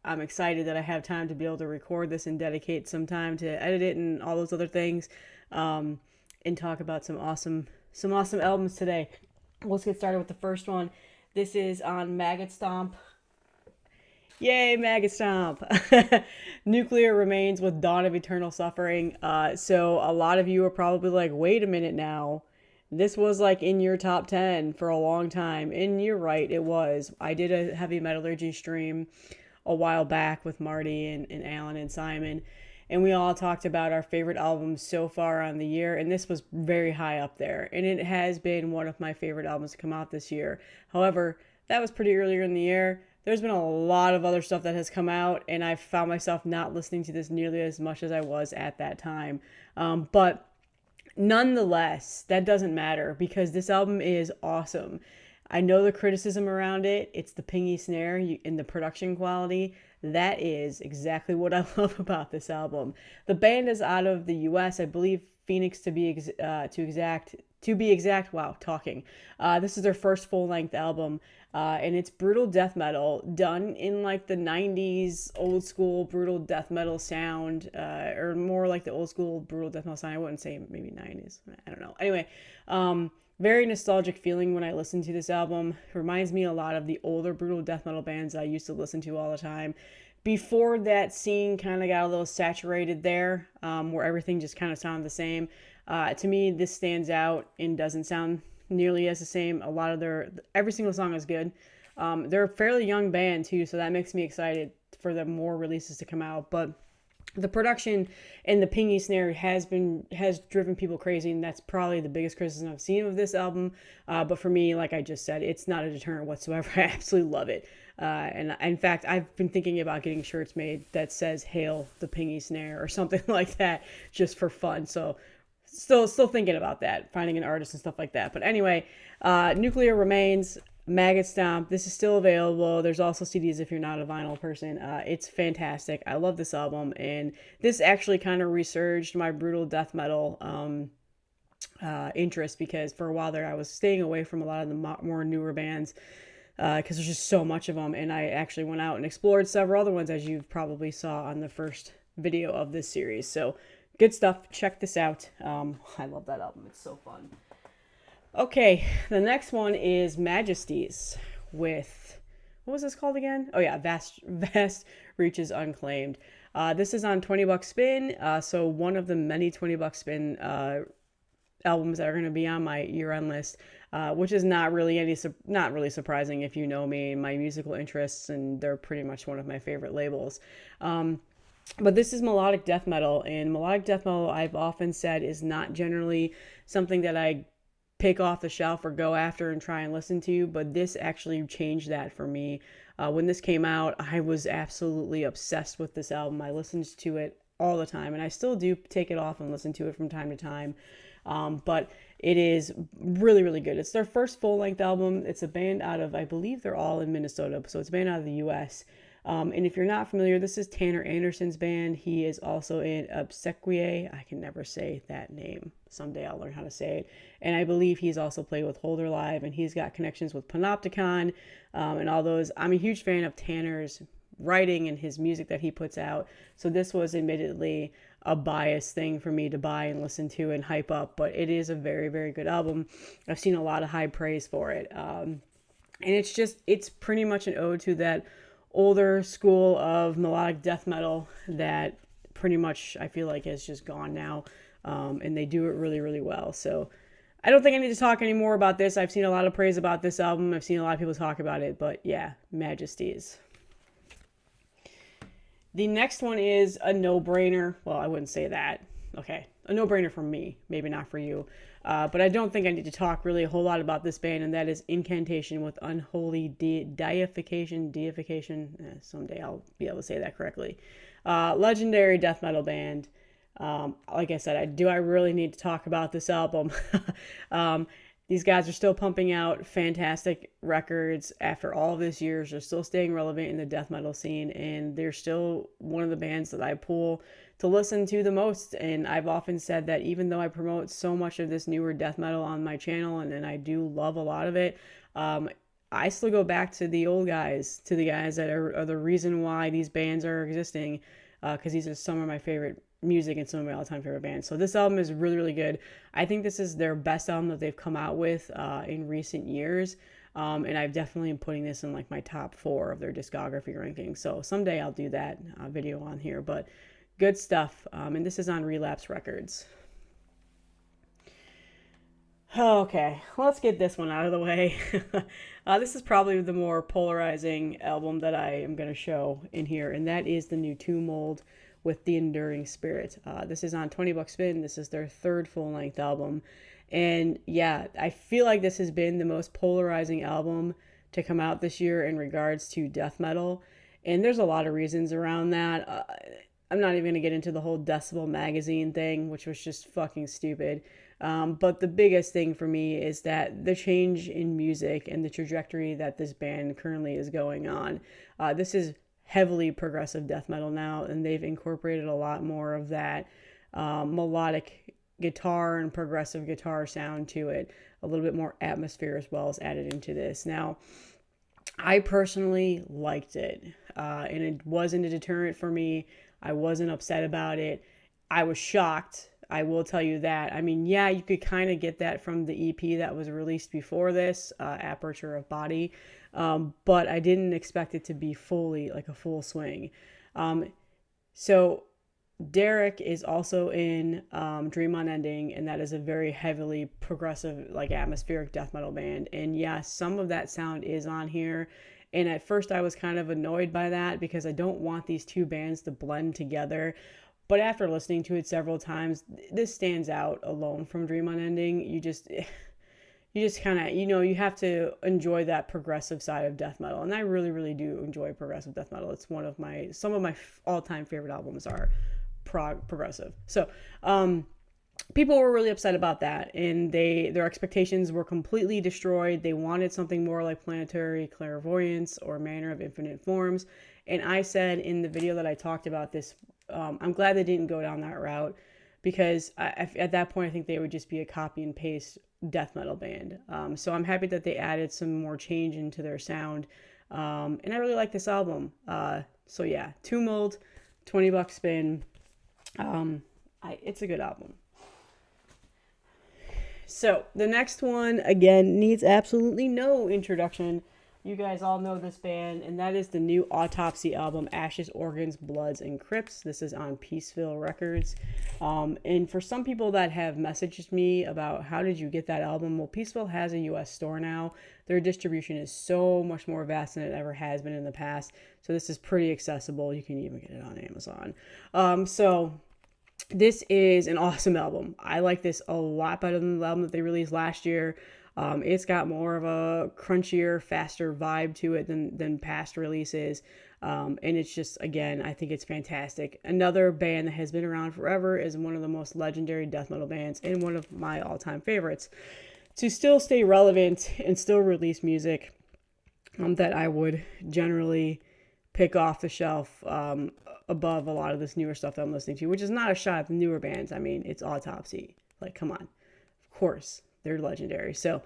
I'm excited that I have time to be able to record this and dedicate some time to edit it and all those other things, and talk about some awesome albums today. Let's get started with the first one. This is on Maggot Stomp. Yay, Maggot Stomp! Nuclear Remains with Dawn of Eternal Suffering. So a lot of you are probably like, wait a minute now. This was like in your top 10 for a long time. And you're right, it was. I did a heavy metallurgy stream a while back with Marty and Alan and Simon, and we all talked about our favorite albums so far on the year, and this was very high up there, and it has been one of my favorite albums to come out this year. However, that was pretty earlier in the year. There's been a lot of other stuff that has come out, and I found myself not listening to this nearly as much as I was at that time. But nonetheless, that doesn't matter, because this album is awesome. I know the criticism around it. It's the pingy snare and the production quality. That is exactly what I love about this album. The band is out of the U.S., I believe Phoenix to be exact. Wow, talking. This is their first full-length album, and it's brutal death metal done in like the 90s old school brutal death metal sound, or more like the old school brutal death metal sound. I wouldn't say maybe 90s. I don't know. Anyway, very nostalgic feeling when I listen to this album. It reminds me a lot of the older brutal death metal bands I used to listen to all the time. Before that scene kind of got a little saturated there, where everything just kind of sounded the same. To me, this stands out and doesn't sound nearly as the same. A lot of every single song is good. They're a fairly young band too, so that makes me excited for the more releases to come out. But The production and the pingy snare has driven people crazy, and that's probably the biggest criticism I've seen of this album. But for me, like I just said, it's not a deterrent whatsoever. I absolutely love it. And in fact, I've been thinking about getting shirts made that says "Hail the Pingy Snare" or something like that, just for fun. So still thinking about that, finding an artist and stuff like that. But anyway, Nuclear Remains, Maggot Stomp. This is still available. There's also CDs if you're not a vinyl person. It's fantastic. I love this album, and this actually kind of resurged my brutal death metal interest, because for a while there I was staying away from a lot of the more newer bands because there's just so much of them, and I actually went out and explored several other ones, as you probably saw on the first video of this series. So good stuff. Check this out. I love that album. It's so fun. Okay, the next one is Majesties with, what was this called again? Oh yeah, Vast Reaches Unclaimed. This is on 20 Buck Spin, so one of the many 20 Buck Spin albums that are going to be on my year-end list, which is not really surprising if you know me and my musical interests, and they're pretty much one of my favorite labels. But this is melodic death metal, and melodic death metal, I've often said, is not generally something that I pick off the shelf or go after and try and listen to, but this actually changed that for me. When this came out, I was absolutely obsessed with this album. I listened to it all the time, and I still do take it off and listen to it from time to time. But it is really, really good. It's their first full-length album. It's a band out of, I believe they're all in Minnesota, so it's a band out of the U.S. And if you're not familiar, this is Tanner Anderson's band. He is also in Obsequiae. I can never say that name. Someday I'll learn how to say it. And I believe he's also played with Holder Live, and he's got connections with Panopticon and all those. I'm a huge fan of Tanner's writing and his music that he puts out. So this was admittedly a biased thing for me to buy and listen to and hype up, but it is a very, very good album. I've seen a lot of high praise for it. And it's pretty much an ode to that older school of melodic death metal that pretty much I feel like has just gone now. And they do it really, really well. So I don't think I need to talk anymore about this. I've seen a lot of praise about this album. I've seen a lot of people talk about it, but yeah, Majesties. The next one is a no-brainer. Well, I wouldn't say that. Okay, a no-brainer for me, maybe not for you. But I don't think I need to talk really a whole lot about this band, and that is Incantation with Unholy Deification. Someday I'll be able to say that correctly. Legendary death metal band. Like I said, I really need to talk about this album. These guys are still pumping out fantastic records after all of this years. They're still staying relevant in the death metal scene, and they're still one of the bands that I pull to listen to the most. And I've often said that even though I promote so much of this newer death metal on my channel, and I do love a lot of it, I still go back to the old guys, to the guys that are the reason why these bands are existing, because these are some of my favorite music and some of my all-time favorite bands. So this album is really, really good. I think this is their best album that they've come out with in recent years. And I've definitely been putting this in like my top 4 of their discography ranking. So someday I'll do that video on here, but good stuff. And this is on Relapse Records. Okay, let's get this one out of the way. This is probably the more polarizing album that I am going to show in here, and that is the new Tomb Mold with The Enduring Spirit. This is on 20 Buck Spin. This is their third full-length album. And yeah, I feel like this has been the most polarizing album to come out this year in regards to death metal. And there's a lot of reasons around that. I'm not even going to get into the whole Decibel magazine thing, which was just fucking stupid. But the biggest thing for me is that the change in music and the trajectory that this band currently is going on. This is heavily progressive death metal now, and they've incorporated a lot more of that melodic guitar and progressive guitar sound to it. A little bit more atmosphere as well is added into this. Now, I personally liked it, and it wasn't a deterrent for me. I wasn't upset about it. I was shocked. I will tell you that. I mean, yeah, you could kind of get that from the EP that was released before this, Aperture of Body, but I didn't expect it to be fully, like a full swing. So Derek is also in Dream Unending, and that is a very heavily progressive, like atmospheric death metal band. And yes, some of that sound is on here, And at first I was kind of annoyed by that because I don't want these two bands to blend together. But after listening to it several times, this stands out alone from Dream Unending. You just kind of, you have to enjoy that progressive side of death metal. And I really, really do enjoy progressive death metal. It's some of my all-time favorite albums are progressive. So, people were really upset about that, and their expectations were completely destroyed. They wanted something more like Planetary Clairvoyance or Manner of Infinite Forms. And I said in the video that I talked about this, I'm glad they didn't go down that route, because at that point I think they would just be a copy and paste death metal band. So I'm happy that they added some more change into their sound, and I really like this album. So yeah, Tumult, $20 spin. It's a good album. So the next one, again, needs absolutely no introduction. You guys all know this band, and that is the new Autopsy album, Ashes, Organs, Bloods, and Crypts. This is on Peaceville Records. And for some people that have messaged me about how did you get that album, well, Peaceville has a US store now. Their distribution is so much more vast than it ever has been in the past. So this is pretty accessible. You can even get it on Amazon. So this is an awesome album. I like this a lot better than the album that they released last year. It's got more of a crunchier, faster vibe to it than past releases. And it's just, again, I think it's fantastic. Another band that has been around forever, is one of the most legendary death metal bands and one of my all-time favorites. To still stay relevant and still release music that I would generally pick off the shelf above a lot of this newer stuff that I'm listening to, which is not a shot at the newer bands. I mean, it's Autopsy. Like, come on. Of course, they're legendary. So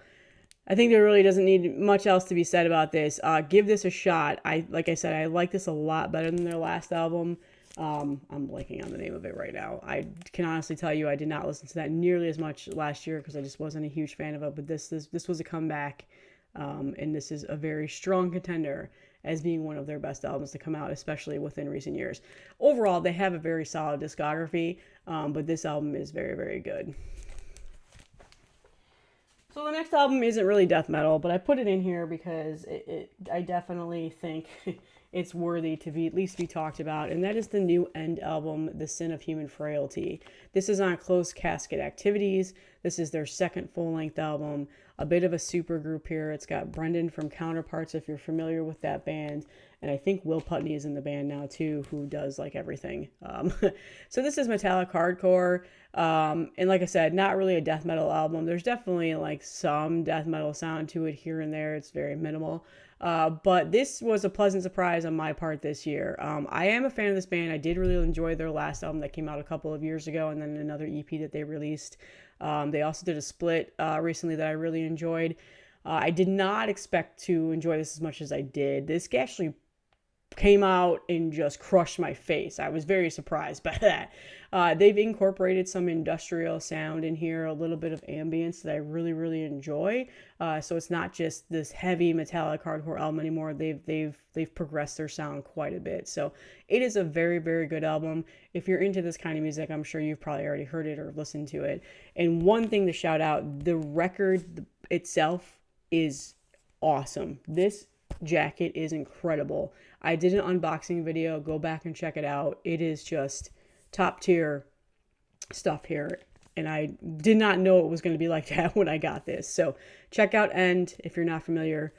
I think there really doesn't need much else to be said about this. Give this a shot. Like I said, I like this a lot better than their last album. I'm blanking on the name of it right now. I can honestly tell you I did not listen to that nearly as much last year because I just wasn't a huge fan of it. But this was a comeback, and this is a very strong contender as being one of their best albums to come out, especially within recent years. Overall, they have a very solid discography, but this album is very, very good. So the next album isn't really death metal, but I put it in here because I definitely think it's worthy to at least be talked about, and that is the new End album, The Sin of Human Frailty. This is on Closed Casket Activities. This is their second full-length album, a bit of a super group here. It's got Brendan from Counterparts, if you're familiar with that band, and I think Will Putney is in the band now too, who does like everything. So this is metallic hardcore, and like I said, not really a death metal album. There's definitely like some death metal sound to it here and there. It's very minimal. But this was a pleasant surprise on my part this year. I am a fan of this band. I did really enjoy their last album that came out a couple of years ago, and then another EP that they released. They also did a split recently that I really enjoyed. I did not expect to enjoy this as much as I did. This actually came out and just crushed my face. I was very surprised by that. They've incorporated some industrial sound in here, a little bit of ambience that I really, really enjoy. So it's not just this heavy metallic hardcore album anymore. They've progressed their sound quite a bit. So it is a very, very good album. If you're into this kind of music, I'm sure you've probably already heard it or listened to it. And one thing to shout out, the record itself is awesome. This jacket is incredible. I did an unboxing video. Go back and check it out. It is just top tier stuff here. And I did not know it was going to be like that when I got this. So check out End if you're not familiar.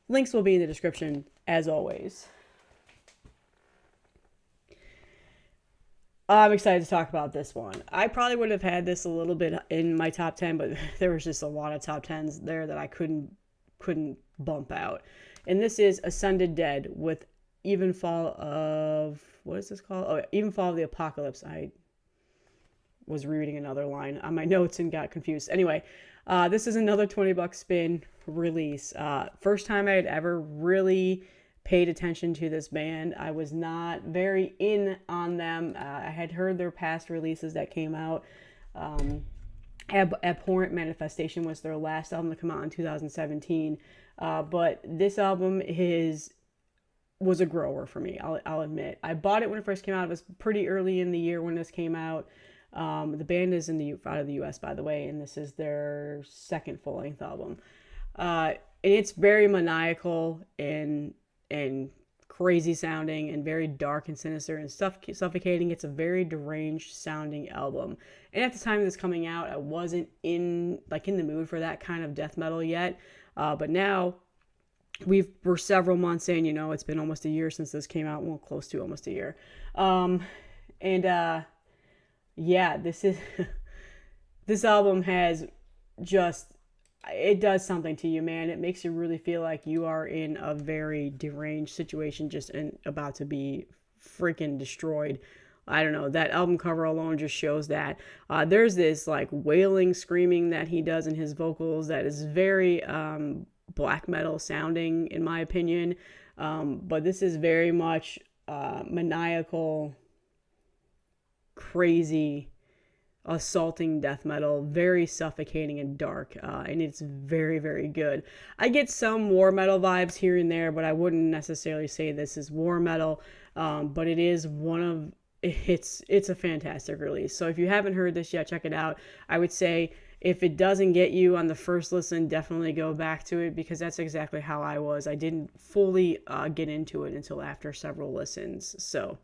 Links will be in the description as always. I'm excited to talk about this one. I probably would have had this a little bit in my top 10, but there was just a lot of top 10s there that I couldn't bump out. And this is Ascended Dead with Even Fall of... What is this called? Oh, Even Fall of the Apocalypse. I was reading another line on my notes and got confused. Anyway, this is another $20 spin release. First time I had ever really paid attention to this band. I was not very in on them. I had heard their past releases that came out. Abhorrent Manifestation was their last album to come out in 2017. But this album was a grower for me, I'll admit. I bought it when it first came out. It was pretty early in the year when this came out. The band is out of the US, by the way, and this is their second full-length album. And it's very maniacal, and and crazy sounding and very dark and sinister and suffocating. It's a very deranged sounding album. And at the time of this coming out, I wasn't in the mood for that kind of death metal yet. But now we're several months in, it's been almost a year since this came out. Well, close to almost a year. Yeah, this album has just, it does something to you, man. It makes you really feel like you are in a very deranged situation, just about to be freaking destroyed. I don't know, that album cover alone just shows that. There's this like wailing, screaming that he does in his vocals that is very black metal sounding, in my opinion. But this is very much maniacal, crazy, assaulting death metal, very suffocating and dark, and it's very, very good. I get some war metal vibes here and there, but I wouldn't necessarily say this is war metal, but it is it's a fantastic release. So if you haven't heard this yet, check it out. I would say if it doesn't get you on the first listen, definitely go back to it, because that's exactly how I was. I didn't fully get into it until after several listens. So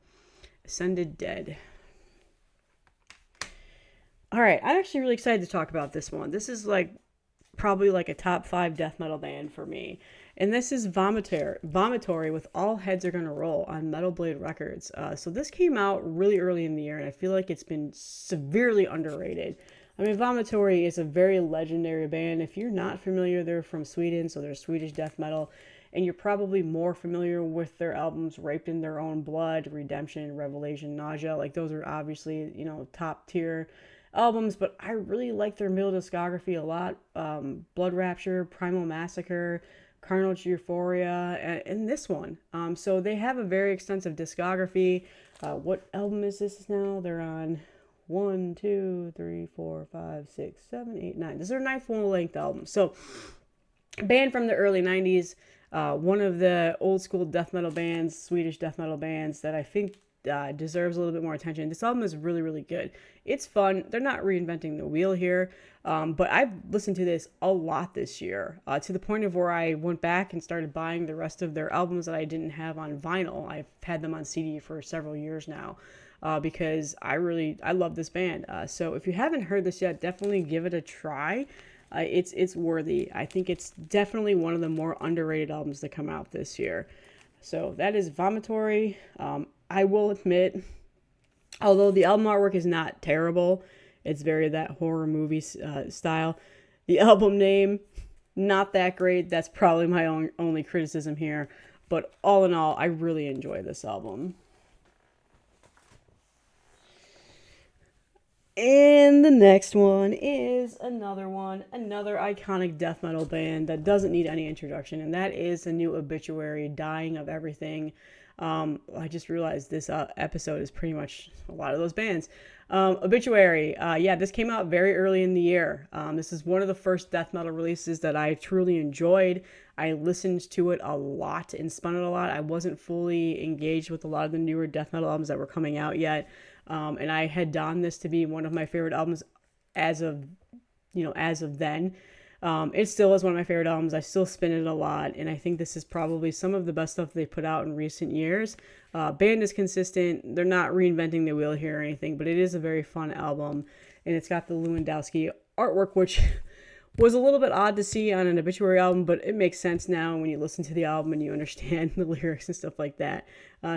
Ascended Dead. All right, I'm actually really excited to talk about this one. This is probably a top 5 death metal band for me. And this is Vomitory with All Heads Are Gonna Roll on Metal Blade Records. So this came out really early in the year, and I feel like it's been severely underrated. I mean, Vomitory is a very legendary band. If you're not familiar, they're from Sweden, so they're Swedish death metal. And you're probably more familiar with their albums Raped in Their Own Blood, Redemption, Revelation, Nausea. Those are obviously, top tier albums, but I really like their middle discography a lot. Blood Rapture, Primal Massacre, Carnage Euphoria, and this one. So they have a very extensive discography. What album is this now? They're on 1, 2, 3, 4, 5, 6, 7, 8, 9. This is their 9th full-length album. So, band from the early 90s. One of the old school death metal bands, Swedish death metal bands that I think deserves a little bit more attention. This album is really, really good. It's fun. They're not reinventing the wheel here, but I've listened to this a lot this year, to the point of where I went back and started buying the rest of their albums that I didn't have on vinyl. I've had them on CD for several years now, because I love this band. So if you haven't heard this yet, definitely give it a try. It's worthy. I think it's definitely one of the more underrated albums that come out this year. So that is Vomitory. I will admit, although the album artwork is not terrible, it's very that horror movie style. The album name, not that great. That's probably my only criticism here. But all in all, I really enjoy this album. And the next one is another iconic death metal band that doesn't need any introduction, and that is the new Obituary, Dying of Everything. I just realized this episode is pretty much a lot of those bands. Obituary, this came out very early in the year. This is one of the first death metal releases that I truly enjoyed. I listened to it a lot and spun it a lot. I wasn't fully engaged with a lot of the newer death metal albums that were coming out yet. And I had donned this to be one of my favorite albums as of then. It still is one of my favorite albums. I still spin it a lot, and I think this is probably some of the best stuff they put out in recent years. Band is consistent. They're not reinventing the wheel here or anything, but it is a very fun album, and it's got the Lewandowski artwork, which was a little bit odd to see on an Obituary album, but it makes sense now when you listen to the album and you understand the lyrics and stuff like that.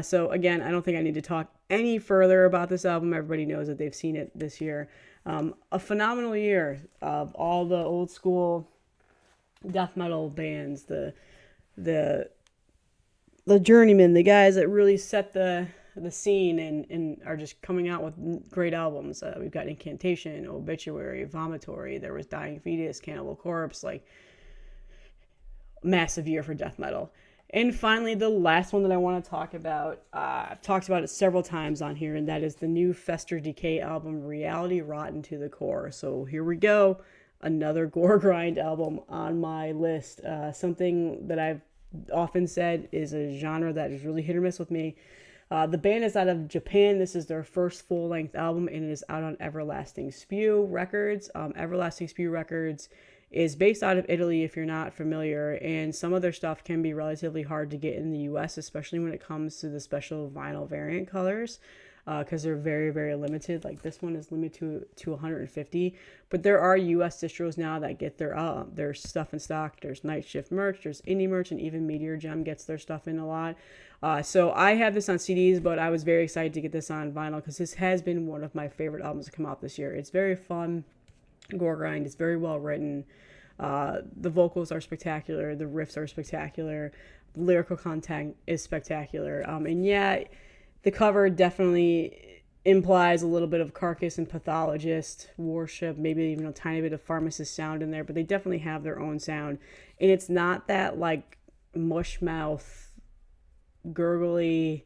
So again, I don't think I need to talk any further about this album. Everybody knows that they've seen it this year. A phenomenal year of all the old school death metal bands, the journeymen, the guys that really set the scene and are just coming out with great albums. We've got Incantation, Obituary, Vomitory. There was Dying Fetus, Cannibal Corpse. Massive year for death metal. And finally, the last one that I want to talk about, I've talked about it several times on here, and that is the new Fester Decay album, Reality Rotten to the Core. So here we go, another Goregrind album on my list. Something that I've often said is a genre that is really hit or miss with me. The band is out of Japan. This is their first full-length album, and it is out on Everlasting Spew Records. Everlasting Spew Records is based out of Italy, if you're not familiar, and some of their stuff can be relatively hard to get in the US, especially when it comes to the special vinyl variant colors, because they're very, very limited. Like this one is limited to 150, but there are US distros now that get their stuff in stock. There's Night Shift merch, there's indie merch, and even Meteor Gem gets their stuff in a lot. So I have this on CDs, but I was very excited to get this on vinyl because this has been one of my favorite albums to come out this year. It's very fun. Goregrind is very well written. The vocals are spectacular. The riffs are spectacular. The lyrical content is spectacular. And yeah, the cover definitely implies a little bit of Carcass and Pathologist worship, maybe even a tiny bit of Pharmacist sound in there, but they definitely have their own sound. And it's not that like mush mouth, gurgly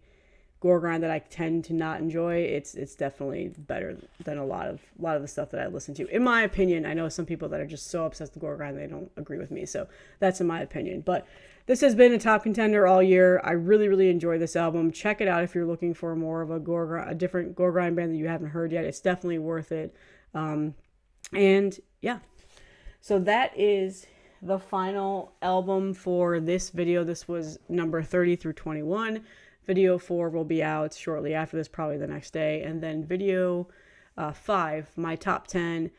Goregrind that I tend to not enjoy. It's definitely better than a lot of the stuff that I listen to, in my opinion. I know some people that are just so obsessed with Goregrind they don't agree with me, so that's in my opinion. But this has been a top contender all year. I really, really enjoy this album. Check it out if you're looking for more of a different Goregrind band that you haven't heard yet. It's definitely worth it. And yeah, so that is the final album for this video. This was number 30 through 21. Video 4 will be out shortly after this, probably the next day. And then video 5, my top 10.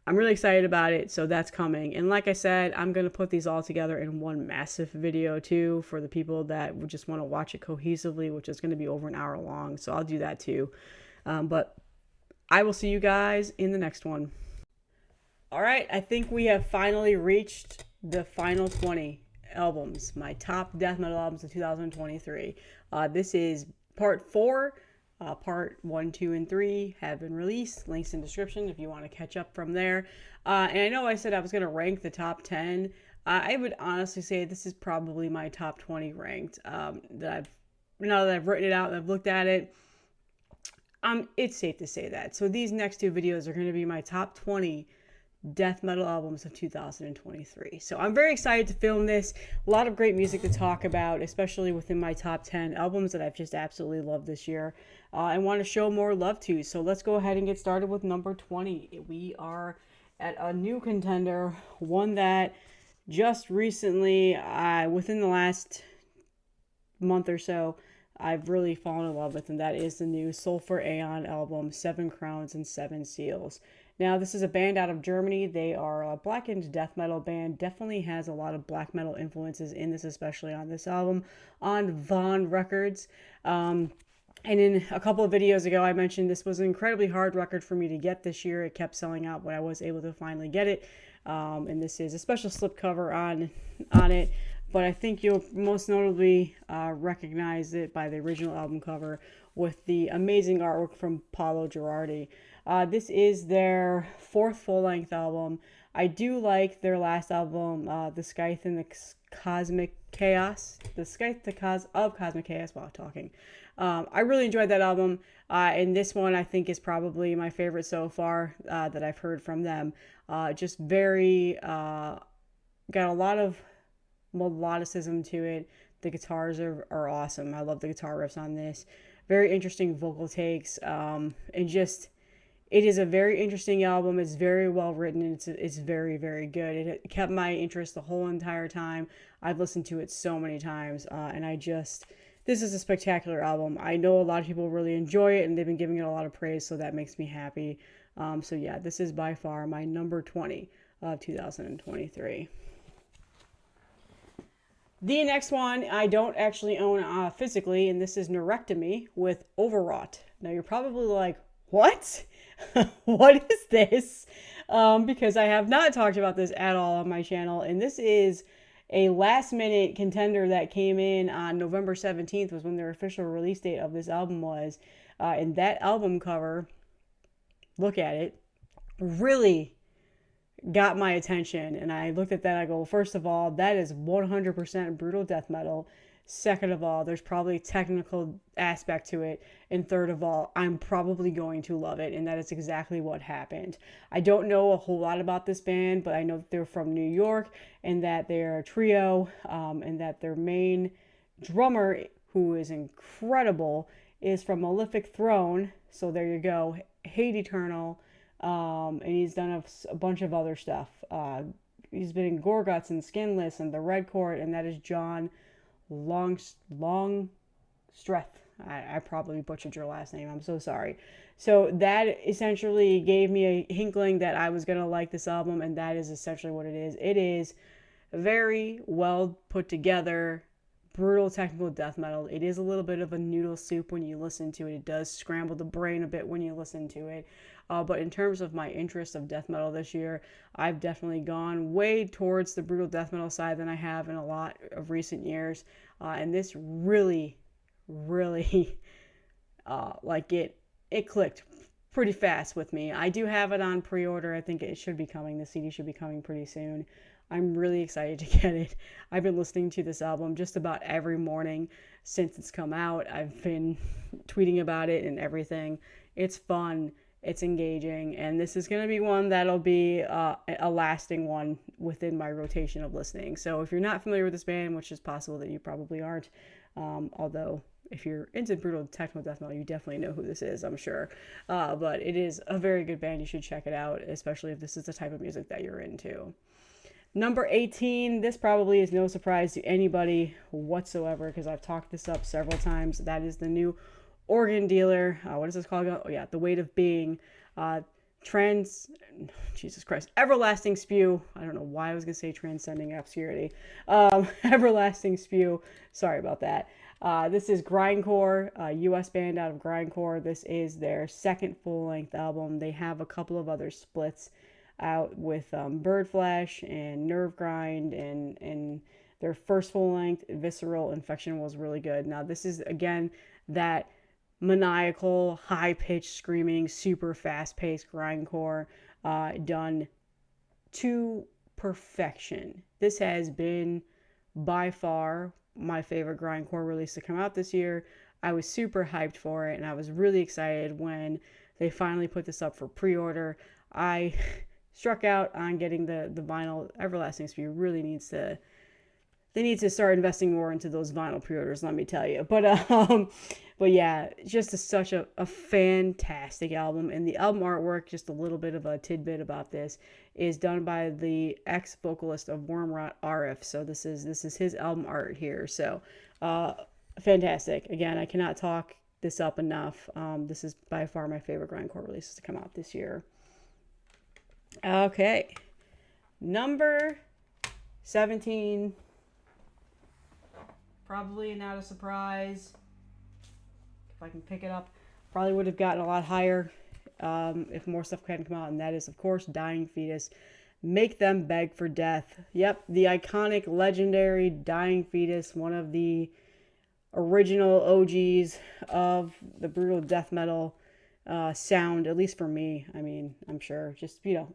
I'm really excited about it, so that's coming. And like I said, I'm going to put these all together in one massive video too for the people that would just want to watch it cohesively, which is going to be over an hour long. So I'll do that too. But I will see you guys in the next one. All right, I think we have finally reached the final 20 albums, my top death metal albums of 2023. This is part 4. Part 1, 2, and 3 have been released. Links in the description if you want to catch up from there. And I know I said I was going to rank the top 10. I would honestly say this is probably my top 20 ranked. Now that I've written it out and I've looked at it, it's safe to say that. So these next 2 videos are going to be my top 20 death metal albums of 2023. So I'm very excited to film this. A lot of great music to talk about, especially within my top 10 albums that I've just absolutely loved this year and want to show more love to. So let's go ahead and get started with number 20. We are at a new contender, one that just recently, within the last month or so, I've really fallen in love with, and that is the new Sulphur Aeon album, 7 Crowns and 7 Seals. Now, this is a band out of Germany. They are a blackened death metal band. Definitely has a lot of black metal influences in this, especially on this album, on Von Records. And in a couple of videos ago, I mentioned this was an incredibly hard record for me to get this year. It kept selling out, but I was able to finally get it. And this is a special slipcover on it. But I think you'll most notably recognize it by the original album cover with the amazing artwork from Paolo Girardi. This is their 4th full-length album. I do like their last album, The Scythe and the Cosmic Chaos. The Scythe of Cosmic Chaos while talking. I really enjoyed that album. And this one I think is probably my favorite so far that I've heard from them. Just very, got a lot of melodicism to it. The guitars are awesome. I love the guitar riffs on this. Very interesting vocal takes. And just, it is a very interesting album. It's very well written, and it's very, very good. It kept my interest the whole entire time. I've listened to it so many times, and this is a spectacular album. I know a lot of people really enjoy it, and they've been giving it a lot of praise, so that makes me happy. So yeah, this is by far my number 20 of 2023. The next one I don't actually own physically, and this is Neurectomy with Overwrought. Now you're probably like, what? What is this? Because I have not talked about this at all on my channel, and this is a last minute contender that came in on November 17th was when their official release date of this album was. And that album cover, look at it, really got my attention. And I looked at that, I go, well, first of all, that is 100% brutal death metal. Second of all, there's probably a technical aspect to it. And third of all, I'm probably going to love it. And that is exactly what happened. I don't know a whole lot about this band, but I know that they're from New York and that they're a trio, and that their main drummer, who is incredible, is from Malefic Throne. So there you go. Hate Eternal. And he's done a bunch of other stuff. He's been in Gorguts and Skinless and the Red Court, and that is John Longstreth. I probably butchered your last name. I'm so sorry. So that essentially gave me a inkling that I was going to like this album, and that is essentially what it is. It is very well put together, brutal technical death metal. It is a little bit of a noodle soup when you listen to it. It does scramble the brain a bit when you listen to it. But in terms of my interest of death metal this year, I've definitely gone way towards the brutal death metal side than I have in a lot of recent years. And this really, really, it clicked pretty fast with me. I do have it on pre-order. I think it should be coming. The CD should be coming pretty soon. I'm really excited to get it. I've been listening to this album just about every morning since it's come out. I've been tweeting about it and everything. It's fun. It's engaging. And this is going to be one that'll be a lasting one within my rotation of listening. So if you're not familiar with this band, which is possible that you probably aren't, although if you're into brutal techno death metal, you definitely know who this is, I'm sure. But it is a very good band. You should check it out, especially if this is the type of music that you're into. Number 18, this probably is no surprise to anybody whatsoever because I've talked this up several times. That is the new organ dealer. What is this called? Oh, yeah, The Weight of Being. Jesus Christ. Everlasting Spew. I don't know why I was going to say Transcending Obscurity. Everlasting Spew. Sorry about that. This is Grindcore, a U.S. band out of Grindcore. This is their second full-length album. They have a couple of other splits out with Birdflesh and Nerve Grind, and their first full-length, Visceral Infection, was really good. Now, this is, again, that maniacal, high-pitched, screaming, super fast-paced grindcore done to perfection. This has been, by far, my favorite grindcore release to come out this year. I was super hyped for it, and I was really excited when they finally put this up for pre-order. I struck out on getting the vinyl. Everlasting Spew really needs to, they need to start investing more into those vinyl pre-orders, let me tell you. But yeah, just such a fantastic album. And the album artwork, just a little bit of a tidbit about this, is done by the ex-vocalist of Wormrot, Arif. So this is his album art here. So fantastic. Again, I cannot talk this up enough. This is by far my favorite grindcore releases to come out this year. Okay, number 17, probably not a surprise. If I can pick it up, probably would have gotten a lot higher if more stuff hadn't come out, and that is, of course, Dying Fetus. Make Them Beg for Death. Yep, the iconic, legendary Dying Fetus, one of the original OGs of the brutal death metal sound, at least for me. I mean, I'm sure, just, they're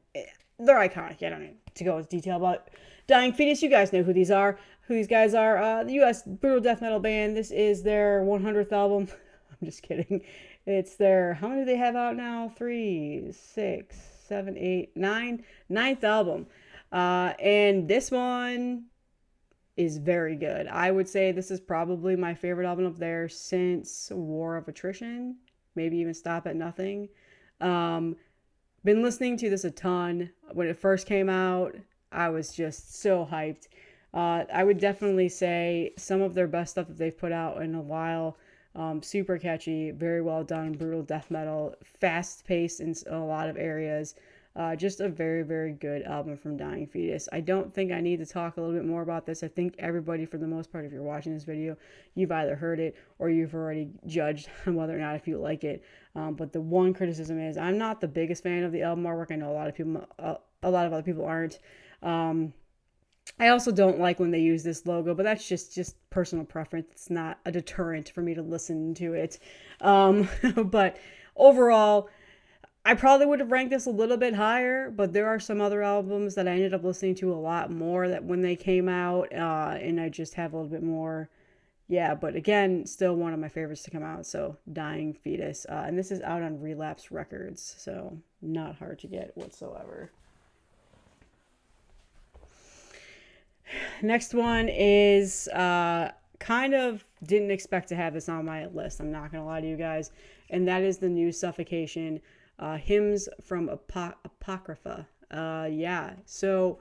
iconic. I don't need to go into detail about Dying Fetus. You guys know who these are. Who these guys are. The U.S. brutal death metal band. This is their 100th album. I'm just kidding. It's their, how many do they have out now? 3, 6, 7, 8, 9. 9th album. And this one is very good. I would say this is probably my favorite album of theirs since War of Attrition. Maybe even Stop at Nothing. Been listening to this a ton. When it first came out, I was just so hyped. I would definitely say some of their best stuff that they've put out in a while. Super catchy, very well done, brutal death metal, fast paced in a lot of areas. Just a very, very good album from Dying Fetus. I don't think I need to talk a little bit more about this. I think everybody, for the most part, if you're watching this video, you've either heard it or you've already judged on whether or not if you like it. But the one criticism is I'm not the biggest fan of the album artwork. I know a lot of other people aren't. I also don't like when they use this logo, but that's just personal preference. It's not a deterrent for me to listen to it. But overall, I probably would have ranked this a little bit higher, but there are some other albums that I ended up listening to a lot more that when they came out, and I just have a little bit more. Yeah, but again, still one of my favorites to come out. So Dying Fetus. And this is out on Relapse Records, so not hard to get whatsoever. Next one is kind of didn't expect to have this on my list. I'm not going to lie to you guys. And that is the new Suffocation Hymns from Apocrypha. Yeah, so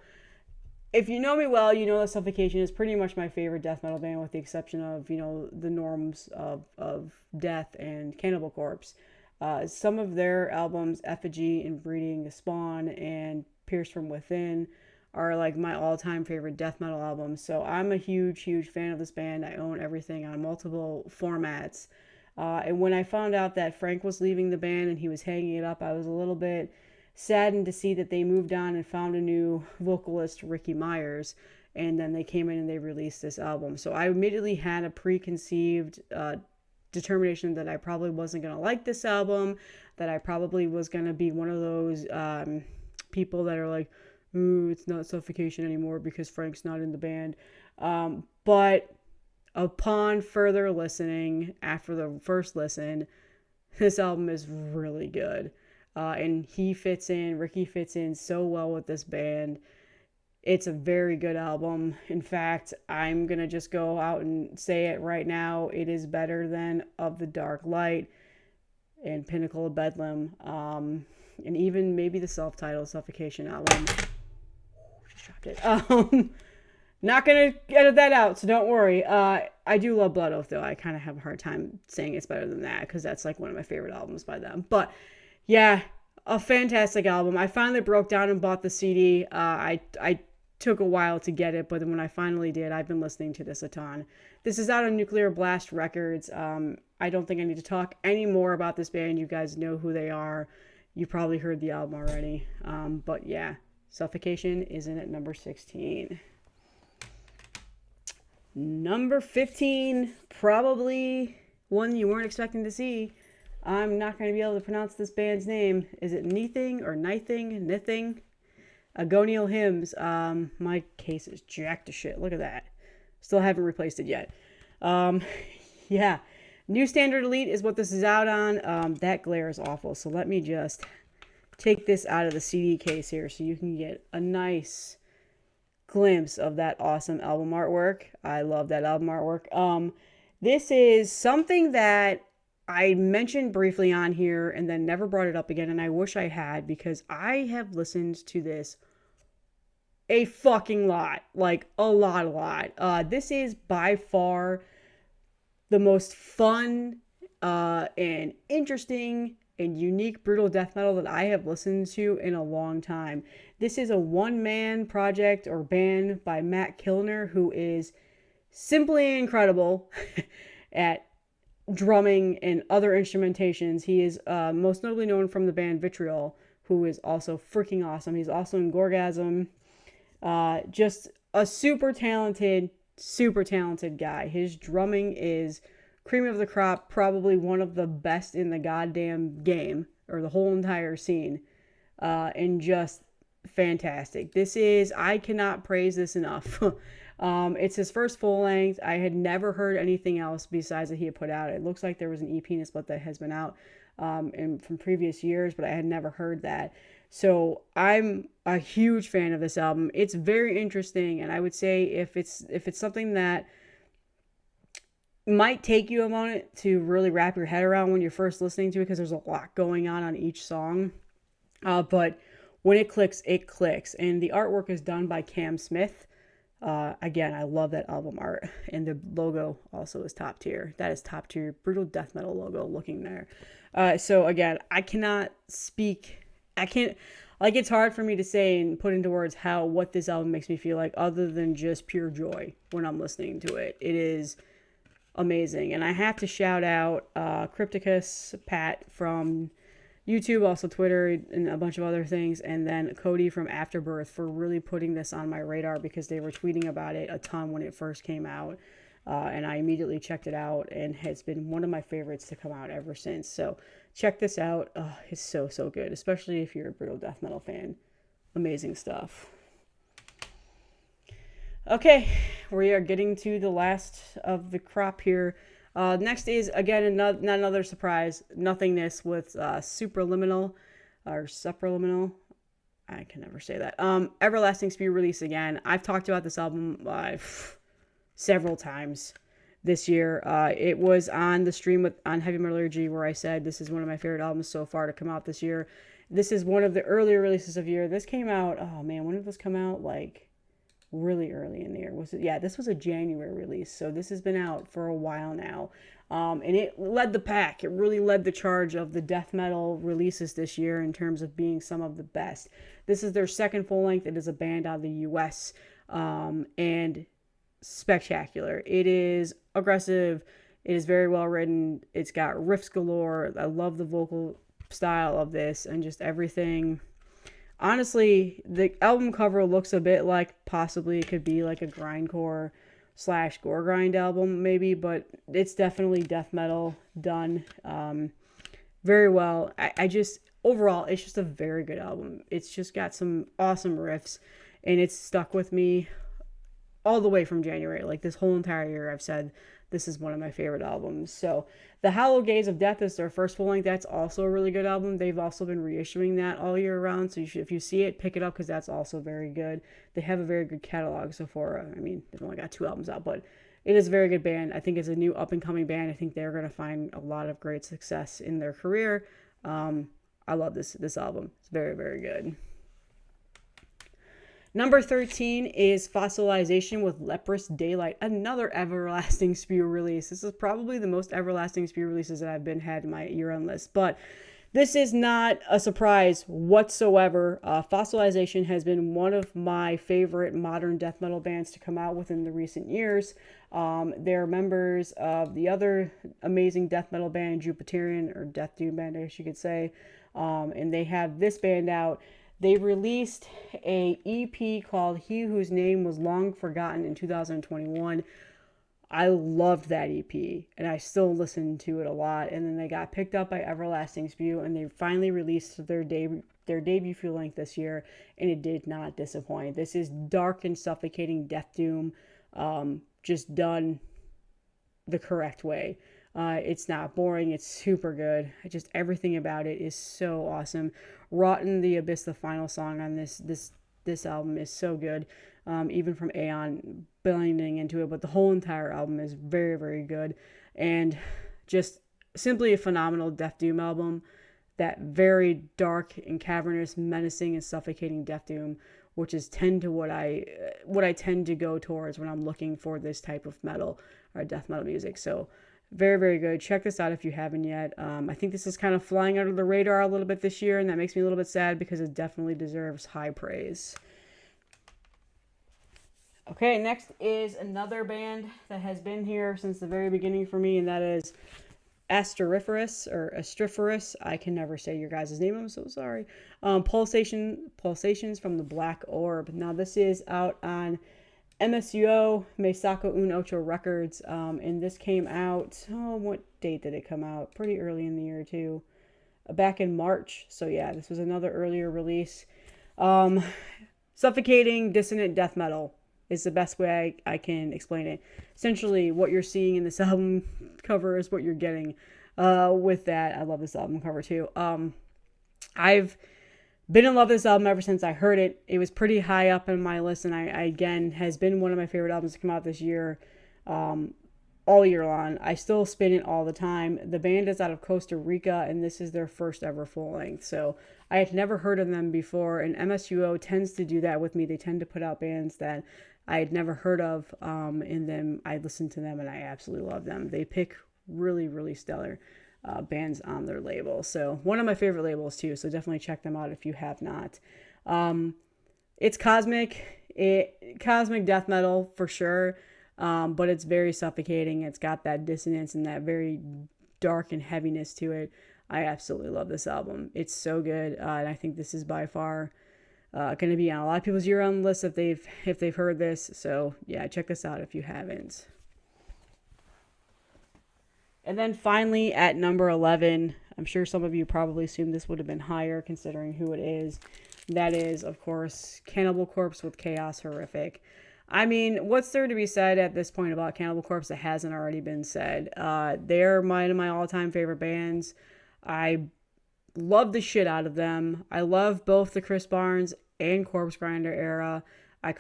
if you know me well, you know that Suffocation is pretty much my favorite death metal band, with the exception of, the norms of Death and Cannibal Corpse. Some of their albums, Effigy and Breeding the Spawn and Pierced from Within, are like my all-time favorite death metal albums. So I'm a huge, huge fan of this band. I own everything on multiple formats. And when I found out that Frank was leaving the band and he was hanging it up, I was a little bit saddened to see that they moved on and found a new vocalist, Ricky Myers, and then they came in and they released this album. So I immediately had a preconceived determination that I probably wasn't going to like this album, that I probably was going to be one of those people that are like, ooh, it's not Suffocation anymore because Frank's not in the band. But upon further listening, after the first listen, this album is really good. And Ricky fits in so well with this band. It's a very good album. In fact, I'm going to just go out and say it right now. It is better than Of the Dark Light and Pinnacle of Bedlam. And even maybe the self-titled Suffocation album. Just dropped it. Not going to edit that out, so don't worry. I do love Blood Oath, though. I kind of have a hard time saying it's better than that because that's like one of my favorite albums by them. But yeah, a fantastic album. I finally broke down and bought the CD. I took a while to get it, but when I finally did, I've been listening to this a ton. This is out on Nuclear Blast Records. I don't think I need to talk any more about this band. You guys know who they are. You probably heard the album already. But yeah, Suffocation is in at number 16. Number 15, probably one you weren't expecting to see. I'm not going to be able to pronounce this band's name. Is it Nithing or Nithing? Agonial Hymns. My case is jacked to shit. Look at that. Still haven't replaced it yet. Yeah. New Standard Elite is what this is out on. That glare is awful. So let me just take this out of the CD case here so you can get a nice glimpse of that awesome album artwork. I love that album artwork. This is something that I mentioned briefly on here and then never brought it up again, and I wish I had, because I have listened to this a fucking lot. Like, a lot. This is by far the most fun and interesting and unique brutal death metal that I have listened to in a long time. This is a one-man project or band by Matt Kilner, who is simply incredible at drumming and other instrumentations. He is most notably known from the band Vitriol, who is also freaking awesome. He's also in Gorgasm. Just a super talented guy. His drumming is cream of the crop, probably one of the best in the goddamn game, or the whole entire scene, and just fantastic. I cannot praise this enough. It's his first full length. I had never heard anything else besides that he had put out. It looks like there was an EP and a split that has been out from previous years, but I had never heard that. So I'm a huge fan of this album. It's very interesting, and I would say if it's something that might take you a moment to really wrap your head around when you're first listening to it, because there's a lot going on each song. But when it clicks, and the artwork is done by Cam Smith. Again, I love that album art, and the logo also is top tier. That is top tier brutal death metal logo looking there. So again, it's hard for me to say and put into words what this album makes me feel like, other than just pure joy when I'm listening to it. It is amazing. And I have to shout out Crypticus, Pat from YouTube, also Twitter, and a bunch of other things, and then Cody from Afterbirth for really putting this on my radar, because they were tweeting about it a ton when it first came out, and I immediately checked it out, and it's been one of my favorites to come out ever since. So check this out. It's so good, especially if you're a brutal death metal fan. Amazing stuff. Okay, we are getting to the last of the crop here. Next is, again, not another surprise, Nothingness with Supraliminal, or Supraliminal. I can never say that. Everlasting Spear release again. I've talked about this album several times. this year. It was on the stream on Heavy Metallurgy where I said this is one of my favorite albums so far to come out this year. This is one of the earlier releases of the year. This came out, oh man, when did this come out? Like really early in the year. Was it? Yeah, this was a January release. So this has been out for a while now. And it led the pack. It really led the charge of the death metal releases this year in terms of being some of the best. This is their second full length. It is a band out of the US. And spectacular. It is aggressive. It is very well written. It's got riffs galore. I love the vocal style of this and just everything. Honestly, the album cover looks a bit like possibly it could be like a grindcore / Goregrind album maybe, but it's definitely death metal done very well. I just, overall, it's just a very good album. It's just got some awesome riffs and it's stuck with me all the way from January. Like this whole entire year I've said this is one of my favorite albums. So The Hollow Gaze of Death is their first full length. That's also a really good album. They've also been reissuing that all year round. So you should, if you see it, pick it up because that's also very good. They have a very good catalog so far. I mean, they've only got 2 albums out, but it is a very good band. I think it's a new up and coming band. I think they're going to find a lot of great success in their career. I love this album. It's very, very good. Number 13 is Fossilization with Leprous Daylight, another Everlasting Spew release. This is probably the most Everlasting Spew releases that I've had in my year-end list, but this is not a surprise whatsoever. Fossilization has been one of my favorite modern death metal bands to come out within the recent years. They're members of the other amazing death metal band, Jupiterian, or Death Doom band, I guess you could say, and they have this band out. They released a EP called He Whose Name Was Long Forgotten in 2021. I loved that EP, and I still listen to it a lot. And then they got picked up by Everlasting Spew, and they finally released their debut full length this year, and it did not disappoint. This is dark and suffocating death doom, just done the correct way. It's not boring. It's super good. Just everything about it is so awesome. Rotten the Abyss, the final song on this album, is so good. Even from Aeon blending into it, but the whole entire album is very, very good, and just simply a phenomenal death doom album. That very dark and cavernous, menacing and suffocating death doom, which is what I tend to go towards when I'm looking for this type of metal or death metal music. So very, very good. Check this out if you haven't yet. I think this is kind of flying under the radar a little bit this year, and that makes me a little bit sad because it definitely deserves high praise. Okay, next is another band that has been here since the very beginning for me, and that is Astriferous. I can never say your guys' name. I'm so sorry. Pulsations from the Black Orb. Now, this is out on MSUO, Me Saco Un Ocho Records, and this came out, what date did it come out? Pretty early in the year, too. Back in March. So, yeah, this was another earlier release. Suffocating, dissonant death metal is the best way I can explain it. Essentially, what you're seeing in this album cover is what you're getting with that. I love this album cover, too. I've been in love with this album ever since I heard it. It was pretty high up in my list, and I again, has been one of my favorite albums to come out this year, all year long. I still spin it all the time. The band is out of Costa Rica, and this is their first ever full length. So I had never heard of them before, and MSUO tends to do that with me. They tend to put out bands that I had never heard of, and then I listen to them, and I absolutely love them. They pick really, really stellar bands on their label. So one of my favorite labels too. So definitely check them out if you have not. It's cosmic death metal for sure. But it's very suffocating. It's got that dissonance and that very dark and heaviness to it. I absolutely love this album. It's so good. And I think this is by far going to be on a lot of people's year-end list if they've heard this. So yeah, check this out if you haven't. And then finally at number 11, I'm sure some of you probably assumed this would have been higher considering who it is. That is, of course, Cannibal Corpse with Chaos Horrific. I mean, what's there to be said at this point about Cannibal Corpse that hasn't already been said? They're one of my all-time favorite bands. I love the shit out of them. I love both the Chris Barnes and Corpse Grinder era. I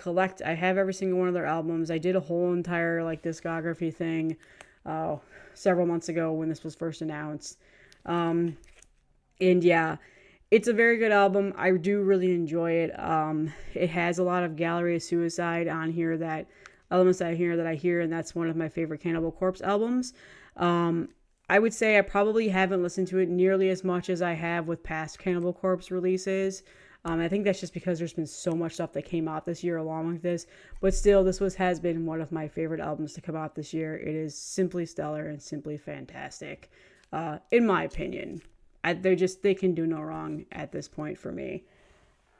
have every single one of their albums. I did a whole entire like discography thing several months ago when this was first announced. And yeah, it's a very good album. I do really enjoy it. It has a lot of Gallery of Suicide on here, that elements I hear, and that's one of my favorite Cannibal Corpse albums. I would say I probably haven't listened to it nearly as much as I have with past Cannibal Corpse releases. I think that's just because there's been so much stuff that came out this year along with this. But still, has been one of my favorite albums to come out this year. It is simply stellar and simply fantastic, in my opinion. They can do no wrong at this point for me.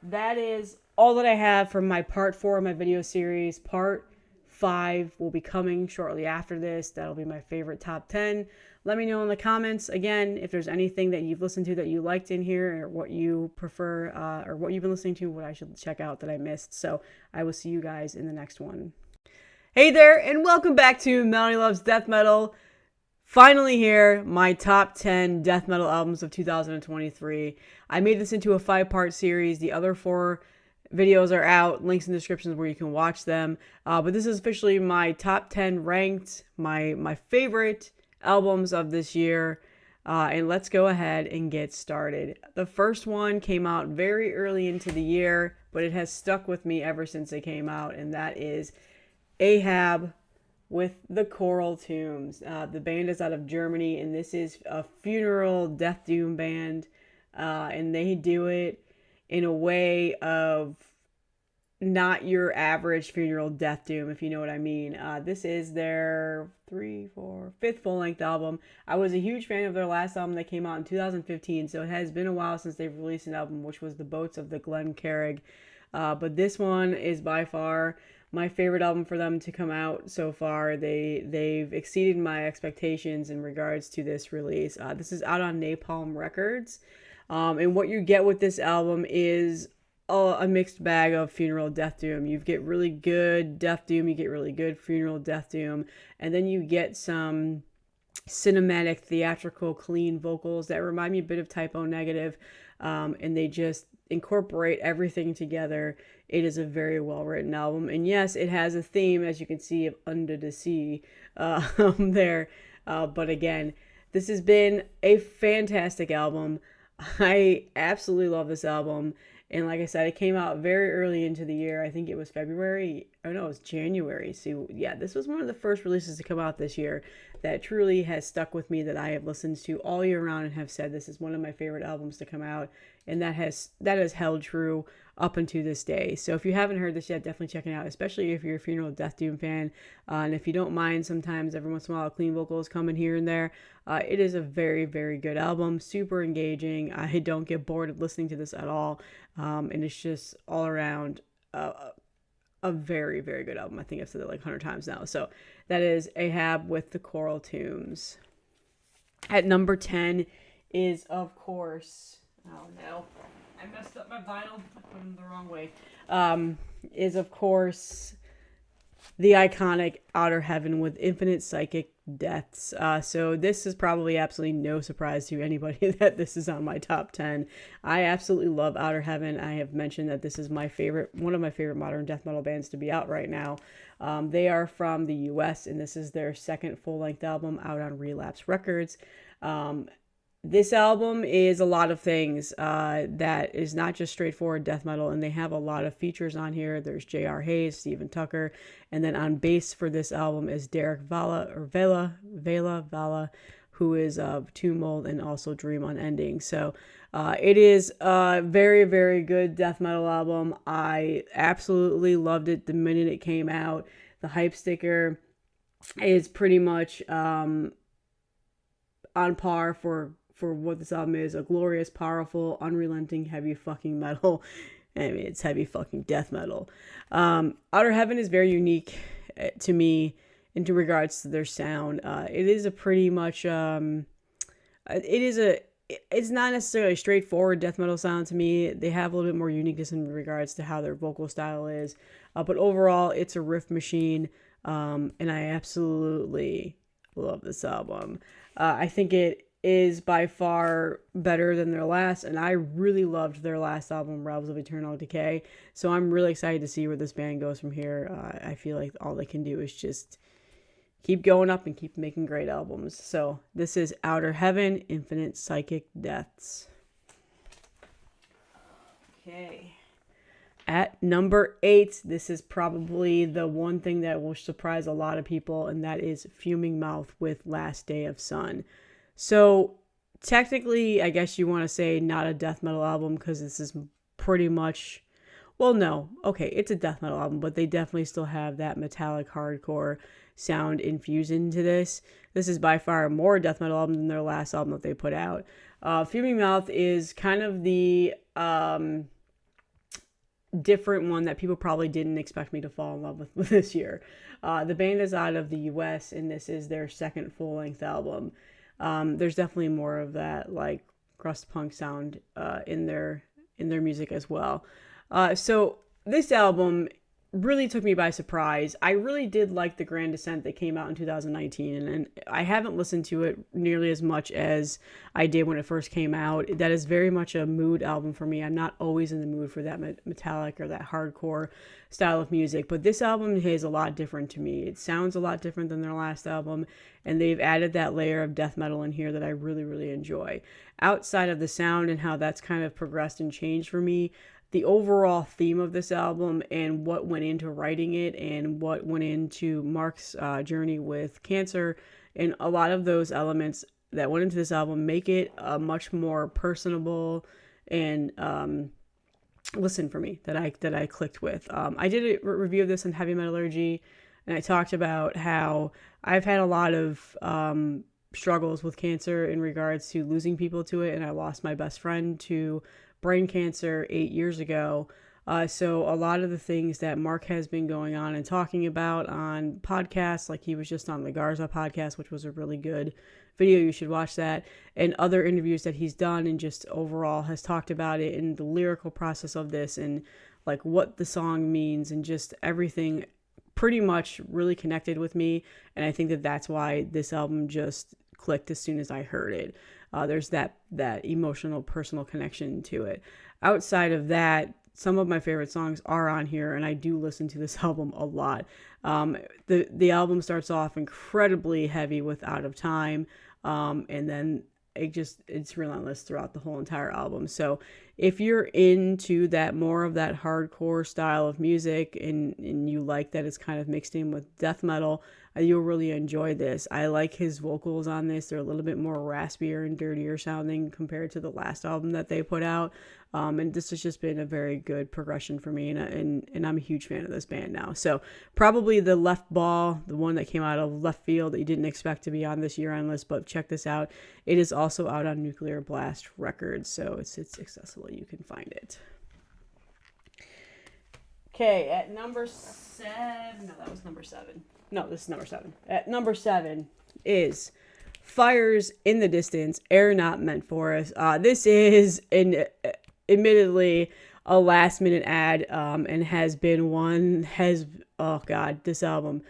That is all that I have from my part 4 of my video series. Part 5 will be coming shortly after this. That'll be my favorite top 10. Let me know in the comments, again, if there's anything that you've listened to that you liked in here, or what you prefer, or what you've been listening to, what I should check out that I missed. So I will see you guys in the next one. Hey there, and welcome back to Melody Loves Death Metal. Finally here, my top 10 death metal albums of 2023. I made this into a 5-part series. The other 4 videos are out, links in the descriptions where you can watch them. But this is officially my top 10 ranked, my favorite albums of this year. And let's go ahead and get started. The first one came out very early into the year, but it has stuck with me ever since it came out, and that is Ahab with the Coral Tombs. The band is out of Germany, and this is a funeral death doom band, and they do it in a way of not your average funeral death doom, if you know what I mean. This is their 5th full-length album. I was a huge fan of their last album that came out in 2015, so it has been a while since they've released an album, which was The Boats of the Glen Carrig. But this one is by far my favorite album for them to come out so far. They've exceeded my expectations in regards to this release. This is out on Napalm Records. And what you get with this album is a mixed bag of funeral death doom. You get really good death doom, you get really good funeral death doom, and then you get some cinematic, theatrical, clean vocals that remind me a bit of Typo Negative, and they just incorporate everything together. It is a very well written album, and yes, it has a theme, as you can see, of Under the Sea there. But again, this has been a fantastic album. I absolutely love this album. And like I said, it came out very early into the year. I think it was February. Oh no, it was January. So yeah, this was one of the first releases to come out this year that truly has stuck with me, that I have listened to all year round and have said this is one of my favorite albums to come out. And that has held true up until this day. So if you haven't heard this yet, definitely check it out, especially if you're a funeral death doom fan. And if you don't mind, sometimes every once in a while clean vocals come in here and there. It is a very, very good album, super engaging. I don't get bored of listening to this at all. And it's just all around a very, very good album. I think I've said that like 100 times now. So that is Ahab with the Coral Tombs. At number 10 is, of course, oh no, I messed up my vinyl. I put them the wrong way. Is, of course, the iconic Outer Heaven with Infinite Psychic Deaths. So this is probably absolutely no surprise to anybody that this is on my top 10. I absolutely love Outer Heaven. I have mentioned that this is one of my favorite modern death metal bands to be out right now. They are from the US, and this is their 2nd full-length album out on Relapse Records. This album is a lot of things that is not just straightforward death metal, and they have a lot of features on here. There's J.R. Hayes, Stephen Tucker, and then on bass for this album is Derek Vela, who is of Tomb Mold and also Dream Unending. So it is a very, very good death metal album. I absolutely loved it the minute it came out. The hype sticker is pretty much on par for what this album is: a glorious, powerful, unrelenting, heavy fucking metal. I mean, it's heavy fucking death metal. Outer Heaven is very unique to me in regards to their sound. It is a pretty much, it's not necessarily a straightforward death metal sound to me. They have a little bit more uniqueness in regards to how their vocal style is. But overall, it's a riff machine. And I absolutely love this album. I think it is by far better than their last, and I really loved their last album, Realms of Eternal Decay. So I'm really excited to see where this band goes from here. I feel like all they can do is just keep going up and keep making great albums. So this is Outer Heaven, Infinite Psychic Deaths. Okay. At number 8, this is probably the one thing that will surprise a lot of people, and that is Fuming Mouth with Last Day of Sun. So technically, I guess you want to say not a death metal album, because this is pretty much, well, no, okay, it's a death metal album, but they definitely still have that metallic hardcore sound infused into this. This is by far more death metal album than their last album that they put out. Fuming Mouth is kind of the different one that people probably didn't expect me to fall in love with this year. The band is out of the US, and this is their second full-length album. There's definitely more of that like crust punk sound in their music as well. So this album really took me by surprise. I really did like the Grand Descent that came out in 2019, and I haven't listened to it nearly as much as I did when it first came out. That is very much a mood album for me. I'm not always in the mood for that metallic or that hardcore style of music, but this album is a lot different to me. It sounds a lot different than their last album, and they've added that layer of death metal in here that I really, really enjoy. Outside of the sound and how that's kind of progressed and changed for me, the overall theme of this album and what went into writing it and what went into Mark's journey with cancer, and a lot of those elements that went into this album make it a much more personable and listen for me that I clicked with. I did a review of this on Heavy Metallurgy, and I talked about how I've had a lot of struggles with cancer in regards to losing people to it, and I lost my best friend to brain cancer 8 years ago. So a lot of the things that Mark has been going on and talking about on podcasts, like he was just on the Garza podcast, which was a really good video, you should watch that, and other interviews that he's done, and just overall has talked about it and the lyrical process of this, and like what the song means, and just everything pretty much really connected with me. And I think that that's why this album just clicked as soon as I heard it. There's that emotional, personal connection to it. Outside of that, some of my favorite songs are on here, and I do listen to this album a lot. The album starts off incredibly heavy with Out of Time, and then it's relentless throughout the whole entire album. So if you're into that, more of that hardcore style of music, and you like that it's kind of mixed in with death metal, you'll really enjoy this. I like his vocals on this. They're a little bit more raspier and dirtier sounding compared to the last album that they put out. And this has just been a very good progression for me, and I'm a huge fan of this band now. So probably the Left Ball, the one that came out of left field that you didn't expect to be on this year-end list, but check this out. It is also out on Nuclear Blast Records, so it's accessible. You can find it. Okay, at number 7... No, that was number 7. No, this is number 7. At number 7 is Fires in the Distance, Air Not Meant for Us. This is admittedly a last-minute ad, and has been one, oh God, this album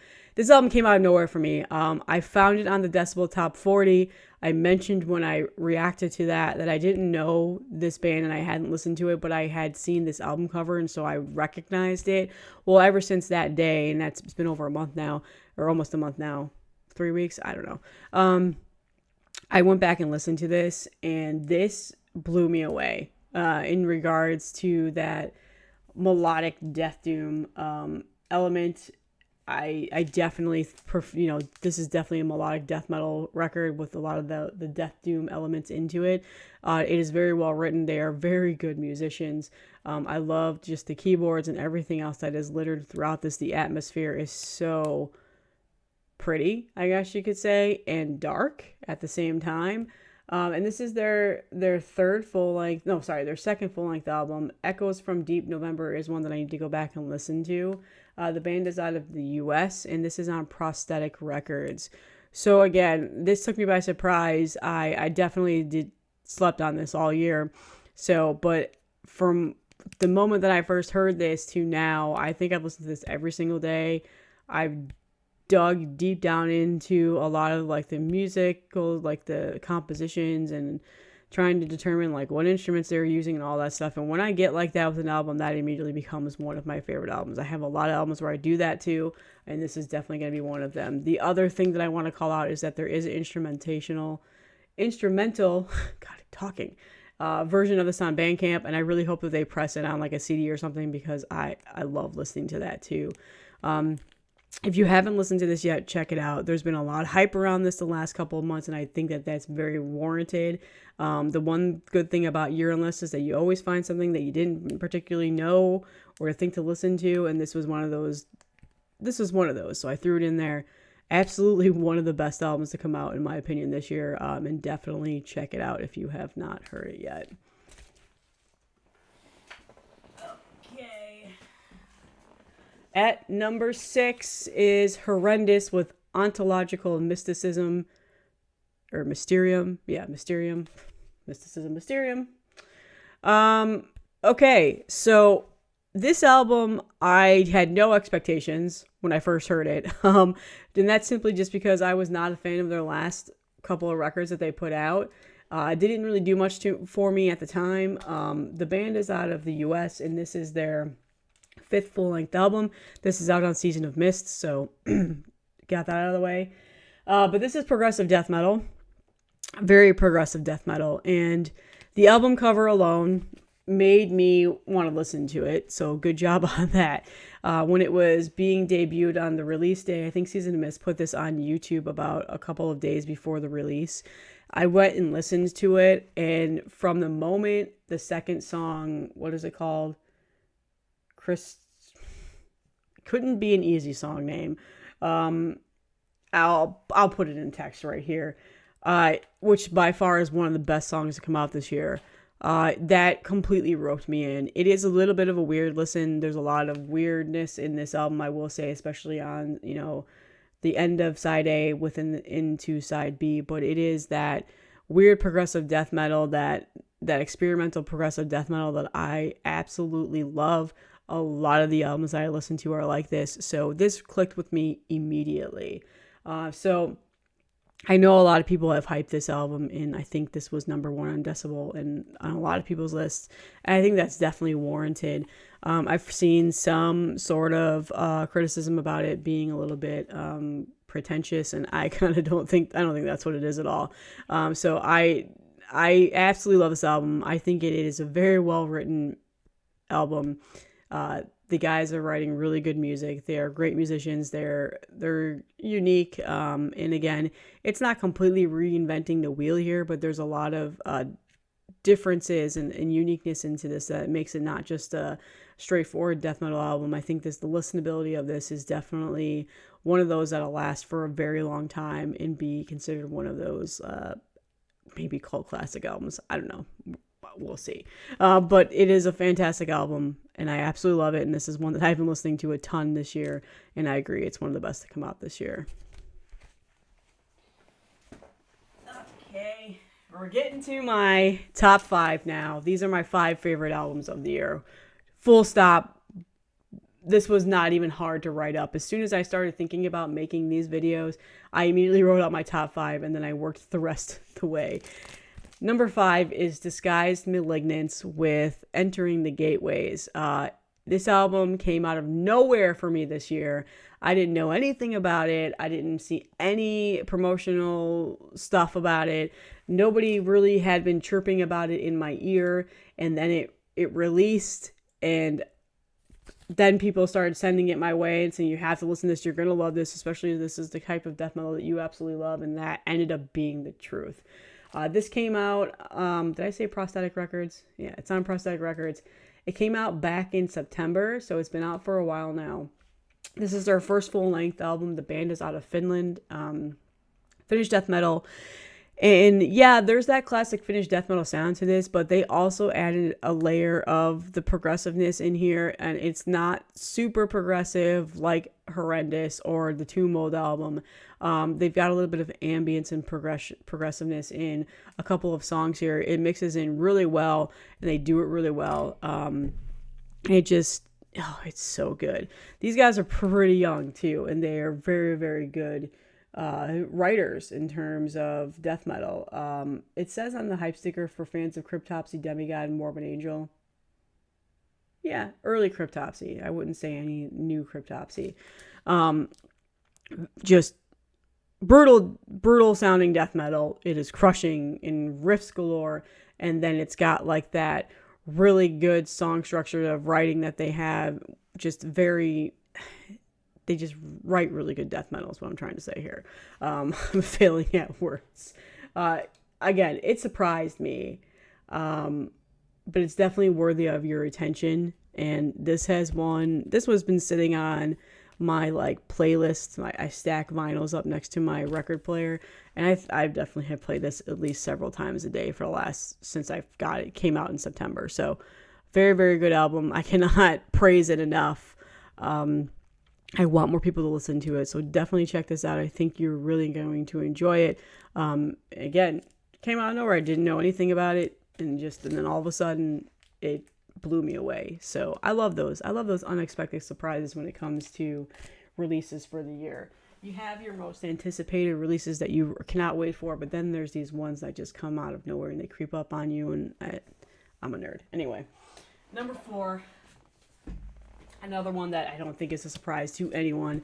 came out of nowhere for me. I found it on the Decibel Top 40. I mentioned when I reacted to that I didn't know this band and I hadn't listened to it, but I had seen this album cover, and so I recognized it. Well, ever since that day, and it's been over a month now, or almost a month now, 3 weeks, I don't know. I went back and listened to this, and this blew me away in regards to that melodic death doom element. I definitely, this is definitely a melodic death metal record with a lot of the death doom elements into it. It is very well written. They are very good musicians. I love just the keyboards and everything else that is littered throughout this. The atmosphere is so pretty, I guess you could say, and dark at the same time. And this is their second full-length album. Echoes from Deep November is one that I need to go back and listen to. The band is out of the US, and this is on Prosthetic Records. So again, this took me by surprise. I definitely slept on this all year. So, but from the moment that I first heard this to now, I think I've listened to this every single day. I've dug deep down into a lot of like the musical, like the compositions, and trying to determine like what instruments they're using and all that stuff. And when I get like that with an album, that immediately becomes one of my favorite albums. I have a lot of albums where I do that too, and this is definitely going to be one of them. The other thing that I want to call out is that there is an instrumental God, talking version of this on Bandcamp, and I really hope that they press it on like a CD or something, because I love listening to that too. If you haven't listened to this yet, check it out. There's been a lot of hype around this the last couple of months, and I think that that's very warranted. The one good thing about Year Endless is that you always find something that you didn't particularly know or think to listen to, and this was one of those. So I threw it in there. Absolutely one of the best albums to come out, in my opinion, this year, and definitely check it out if you have not heard it yet. At number 6 is Horrendous with Ontological Mysticism, or Mysterium. Yeah, Mysterium. Mysticism, Mysterium. Okay, so this album, I had no expectations when I first heard it. And that's simply just because I was not a fan of their last couple of records that they put out. It didn't really do much for me at the time. The band is out of the US, and this is their 5th full-length album. This is out on Season of Mist, so got that out of the way. But this is progressive death metal. Very progressive death metal. And the album cover alone made me want to listen to it, so good job on that. When it was being debuted on the release day, I think Season of Mist put this on YouTube about a couple of days before the release. I went and listened to it, and from the moment the second song, what is it called? Couldn't be an easy song name. I'll put it in text right here. Which by far is one of the best songs to come out this year. That completely roped me in. It is a little bit of a weird listen. There's a lot of weirdness in this album, I will say, especially on, the end of side A into side B, but it is that weird progressive death metal, that experimental progressive death metal that I absolutely love. A lot of the albums I listen to are like this, so this clicked with me immediately. So I know a lot of people have hyped this album, and I think this was number 1 on Decibel and on a lot of people's lists. And I think that's definitely warranted. I've seen some sort of criticism about it being a little bit pretentious, and I kind of don't think that's what it is at all. So I absolutely love this album. I think it is a very well written album. The guys are writing really good music. They are great musicians. They're unique. And again, it's not completely reinventing the wheel here, but there's a lot of differences and uniqueness into this that makes it not just a straightforward death metal album. I think the listenability of this is definitely one of those that'll last for a very long time and be considered one of those maybe cult classic albums. I don't know. We'll see. But it is a fantastic album, and I absolutely love it. And this is one that I've been listening to a ton this year, and I agree, it's one of the best to come out this year. Okay, we're getting to my top 5 now. These are my 5 favorite albums of the year. Full stop. This was not even hard to write up. As soon as I started thinking about making these videos, I immediately wrote out my top 5, and then I worked the rest of the way. Number 5 is Disguised Malignance with Entering the Gateways. This album came out of nowhere for me this year. I didn't know anything about it. I didn't see any promotional stuff about it. Nobody really had been chirping about it in my ear. And then it released, and then people started sending it my way and saying, you have to listen to this. You're going to love this, especially if this is the type of death metal that you absolutely love. And that ended up being the truth. This came out, did I say Prosthetic Records? Yeah, it's on Prosthetic Records. It came out back in September, so it's been out for a while now. This is their first full-length album. The band is out of Finland, Finnish death metal. And yeah, there's that classic Finnish death metal sound to this, but they also added a layer of the progressiveness in here, and it's not super progressive like Horrendous or the Tomb Mold album. They've got a little bit of ambience and progressiveness in a couple of songs here. It mixes in really well, and they do it really well. It just, oh, it's so good. These guys are pretty young too, and they are very, very good writers in terms of death metal. It says on the hype sticker for fans of Cryptopsy, Demigod, and Morbid Angel. Yeah, early Cryptopsy. I wouldn't say any new Cryptopsy. Just brutal sounding death metal. It is crushing in riffs galore, and then it's got like that really good song structure of writing that they have. Just very, they just write really good death metal is what I'm trying to say here. I'm failing at words. Again, it surprised me, but it's definitely worthy of your attention. And this has been sitting on my like playlist. I stack vinyls up next to my record player, and I definitely have played this at least several times a day for the last, since I've got it. Came out in September, so very, very good album. I cannot praise it enough. I want more people to listen to it, so definitely check this out. I think you're really going to enjoy it. Again, came out of nowhere. I didn't know anything about it, and then all of a sudden it blew me away. So I love those. I love those unexpected surprises when it comes to releases for the year. You have your most anticipated releases that you cannot wait for, but then there's these ones that just come out of nowhere and they creep up on you, and I'm a nerd. Anyway, number 4, another one that I don't think is a surprise to anyone.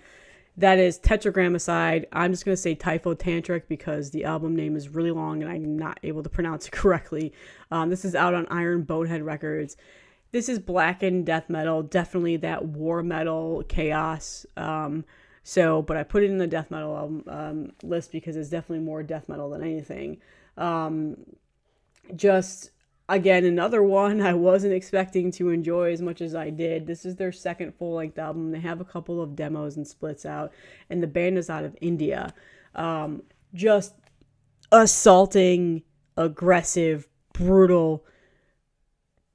That is Tetragrammicide. I'm just going to say Typhotantric because the album name is really long and I'm not able to pronounce it correctly. This is out on Iron Bonehead Records. This is Blackened death metal, definitely that war metal chaos. But I put it in the death metal album list because it's definitely more death metal than anything. Again, another one I wasn't expecting to enjoy as much as I did. This is their second full-length album. They have a couple of demos and splits out, and the band is out of India. Just assaulting, aggressive, brutal,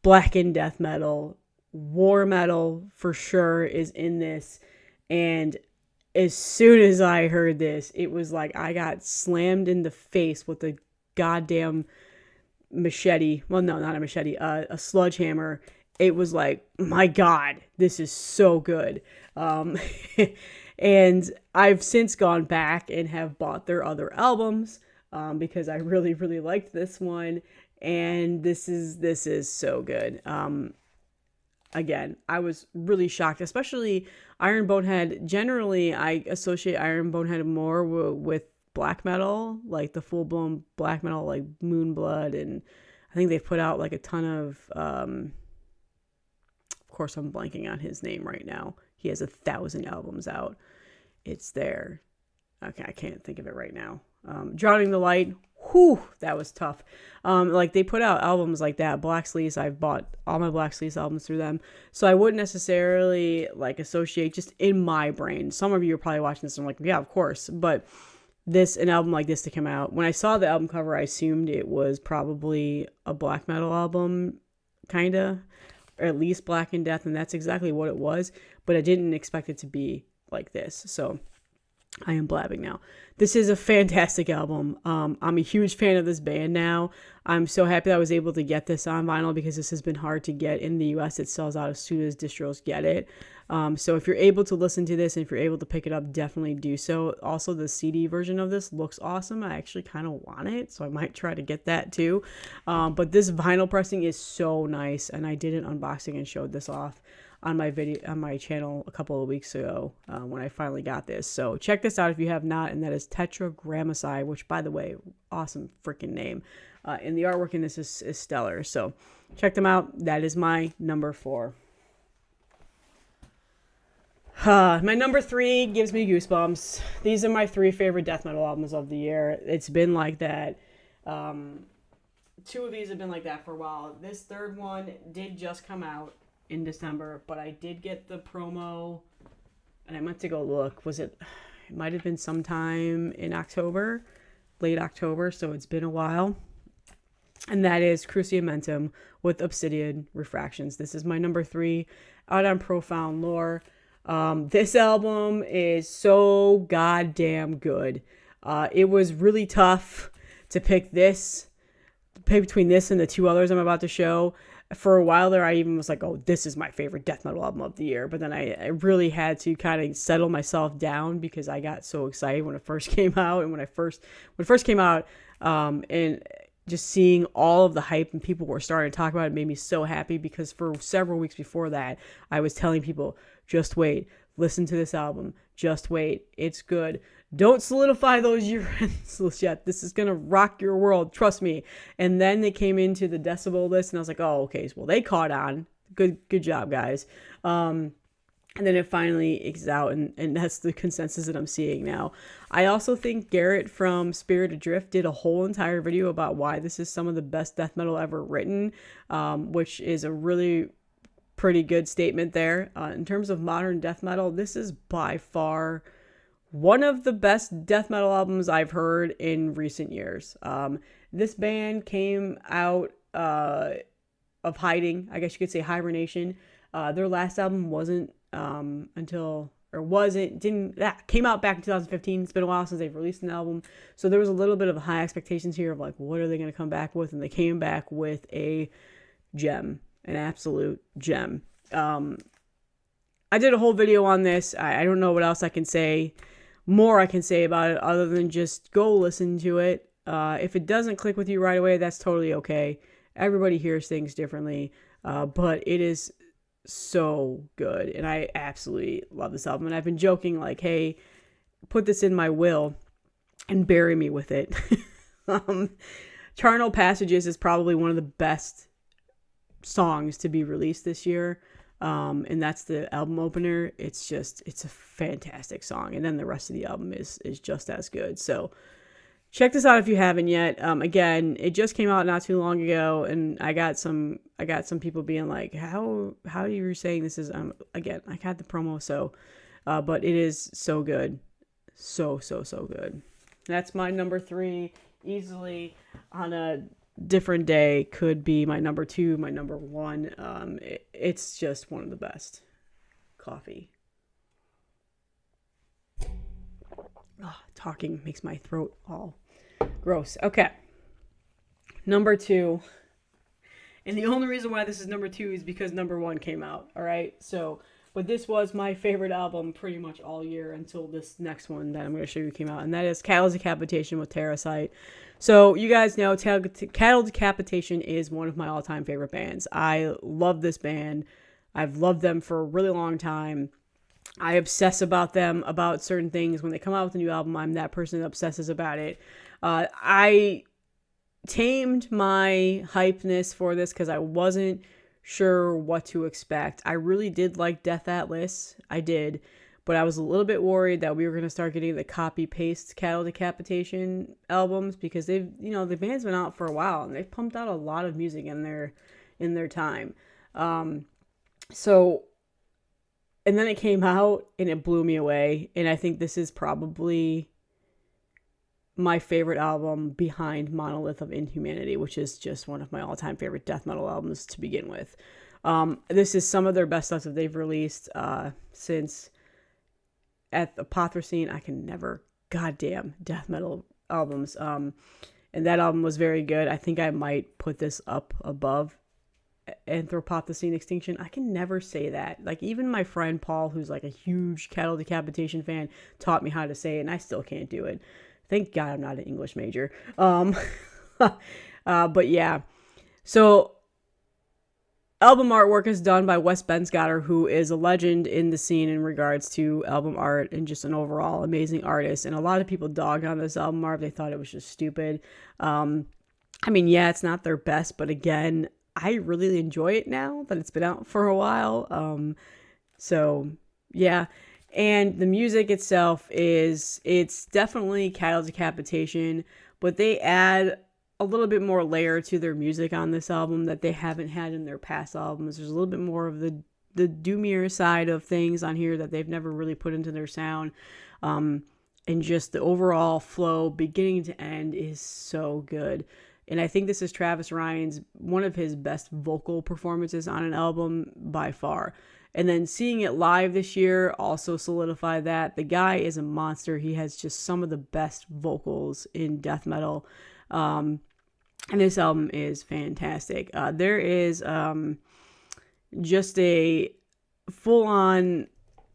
blackened death metal. War metal, for sure, is in this. And as soon as I heard this, it was like I got slammed in the face with a goddamn machete. Well, no, not a machete, a sledgehammer. It was like, my God, this is so good. And I've since gone back and have bought their other albums because I really, really liked this one. And this is so good. Again, I was really shocked, especially Iron Bonehead. Generally, I associate Iron Bonehead more with black metal, like the full-blown black metal, like Moonblood, and I think they've put out like a ton of course I'm blanking on his name right now. He has 1,000 albums out. It's there. Okay, I can't think of it right now. Drowning the Light. Whew, that was tough. Like they put out albums like that. Black Sleece, I've bought all my Black Sleece albums through them. So I wouldn't necessarily like associate, just in my brain. Some of you are probably watching this and I'm like, yeah, of course. But an album like this to come out, when I saw the album cover, I assumed it was probably a black metal album, kinda, or at least Black in Death, and that's exactly what it was. But I didn't expect it to be like this. So I am blabbing now. This is a fantastic album. I'm a huge fan of this band now. I'm so happy that I was able to get this on vinyl because this has been hard to get in the US. It sells out as soon as distros get it. So if you're able to listen to this and if you're able to pick it up, definitely do so. Also, the CD version of this looks awesome. I actually kind of want it, so I might try to get that too. But this vinyl pressing is so nice, and I did an unboxing and showed this off on my channel a couple of weeks ago when I finally got this. So check this out if you have not, and that is Tetragrammicide, which, by the way, awesome freaking name. And the artwork in this is stellar. So check them out. That is my number 4. My number 3 gives me goosebumps. These are my 3 favorite death metal albums of the year. It's been like that. 2 of these have been like that for a while. This third one did just come out in December, but I did get the promo, and I meant to go look. It might have been sometime in October, late October, so it's been a while. And that is Cruciamentum with Obsidian Refractions. This is my number 3, out on Profound Lore. This album is so goddamn good. It was really tough to pick this between this and the two others I'm about to show, for a while there, I even was like, oh, this is my favorite death metal album of the year. But then I really had to kind of settle myself down because I got so excited when it first came out. And when it first came out, and just seeing all of the hype and people were starting to talk about it made me so happy, because for several weeks before that, I was telling people, just wait, listen to this album, just wait, it's good. Don't solidify those year-ends yet. This is going to rock your world. Trust me. And then they came into the decibel list, and I was like, oh, okay. Well, they caught on. Good job, guys. And then it finally is out, and that's the consensus that I'm seeing now. I also think Garrett from Spirit Adrift did a whole entire video about why this is some of the best death metal ever written, which is a really pretty good statement there. In terms of modern death metal, this is by far one of the best death metal albums I've heard in recent years. This band came out of hiding, I guess you could say hibernation. Their last album wasn't came out back in 2015. It's been a while since they've released an album. So there was a little bit of high expectations here of like, what are they going to come back with? And they came back with a gem, an absolute gem. I did a whole video on this. I don't know what else I can say about it other than just go listen to it. If it doesn't click with you right away, that's totally okay. Everybody hears things differently, but it is so good, and I absolutely love this album. And I've been joking like, hey, put this in my will and bury me with it. Charnel Passages is probably one of the best songs to be released this year. And that's the album opener. It's a fantastic song. And then the rest of the album is just as good. So check this out if you haven't yet. Again, it just came out not too long ago, and I got some people being like, how are you saying this is, again, I got the promo. So, but it is so good. So good. That's my number 3, easily on a different day could be my number 2, my number 1. It's just one of the best. Coffee. Talking makes my throat all gross. Okay. Number 2. And the only reason why this is number 2 is because number 1 came out. All right. So, but this was my favorite album pretty much all year until this next one that I'm going to show you came out. And that is Cattle Decapitation with Terracite. So you guys know Cattle Decapitation is one of my all-time favorite bands. I love this band. I've loved them for a really long time. I obsess about them, about certain things. When they come out with a new album, I'm that person that obsesses about it. I tamed my hypeness for this because I wasn't sure what to expect. I really did like Death Atlas. I did. But I was a little bit worried that we were going to start getting the copy-paste Cattle Decapitation albums, because the band's been out for a while and they've pumped out a lot of music in their time. So, and then it came out and it blew me away. And I think this is probably my favorite album behind Monolith of Inhumanity, which is just one of my all-time favorite death metal albums to begin with. This is some of their best stuff that they've released since at the Polarizing. I can never goddamn death metal albums. And that album was very good. I think I might put this up above Anthropocene Extinction. I can never say that. Like, even my friend Paul, who's like a huge Cattle Decapitation fan, taught me how to say it, and I still can't do it. Thank God I'm not an English major. But yeah. So, album artwork is done by Wes Benscotter, who is a legend in the scene in regards to album art and just an overall amazing artist. And a lot of people dogged on this album art. They thought it was just stupid. Yeah, it's not their best, but again, I really enjoy it now that it's been out for a while. So yeah. And the music itself it's definitely Cattle Decapitation, but they add a little bit more layer to their music on this album that they haven't had in their past albums. There's a little bit more of the doomier side of things on here that they've never really put into their sound. And just the overall flow, beginning to end, is so good. And I think this is Travis Ryan's, one of his best vocal performances on an album by far. And then seeing it live this year also solidified that. The guy is a monster. He has just some of the best vocals in death metal. And this album is fantastic. There is just a full-on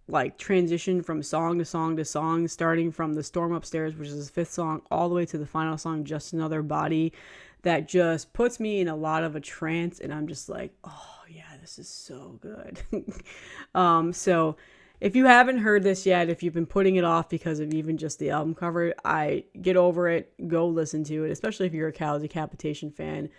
like transition from song to song to song, starting from The Storm Upstairs, which is the 5th song, all the way to the final song, Just Another Body, that just puts me in a lot of a trance, and I'm just like, oh yeah, this is so good. So if you haven't heard this yet, if you've been putting it off because of even just the album cover, I get over it, go listen to it, especially if you're a Cow Decapitation fan.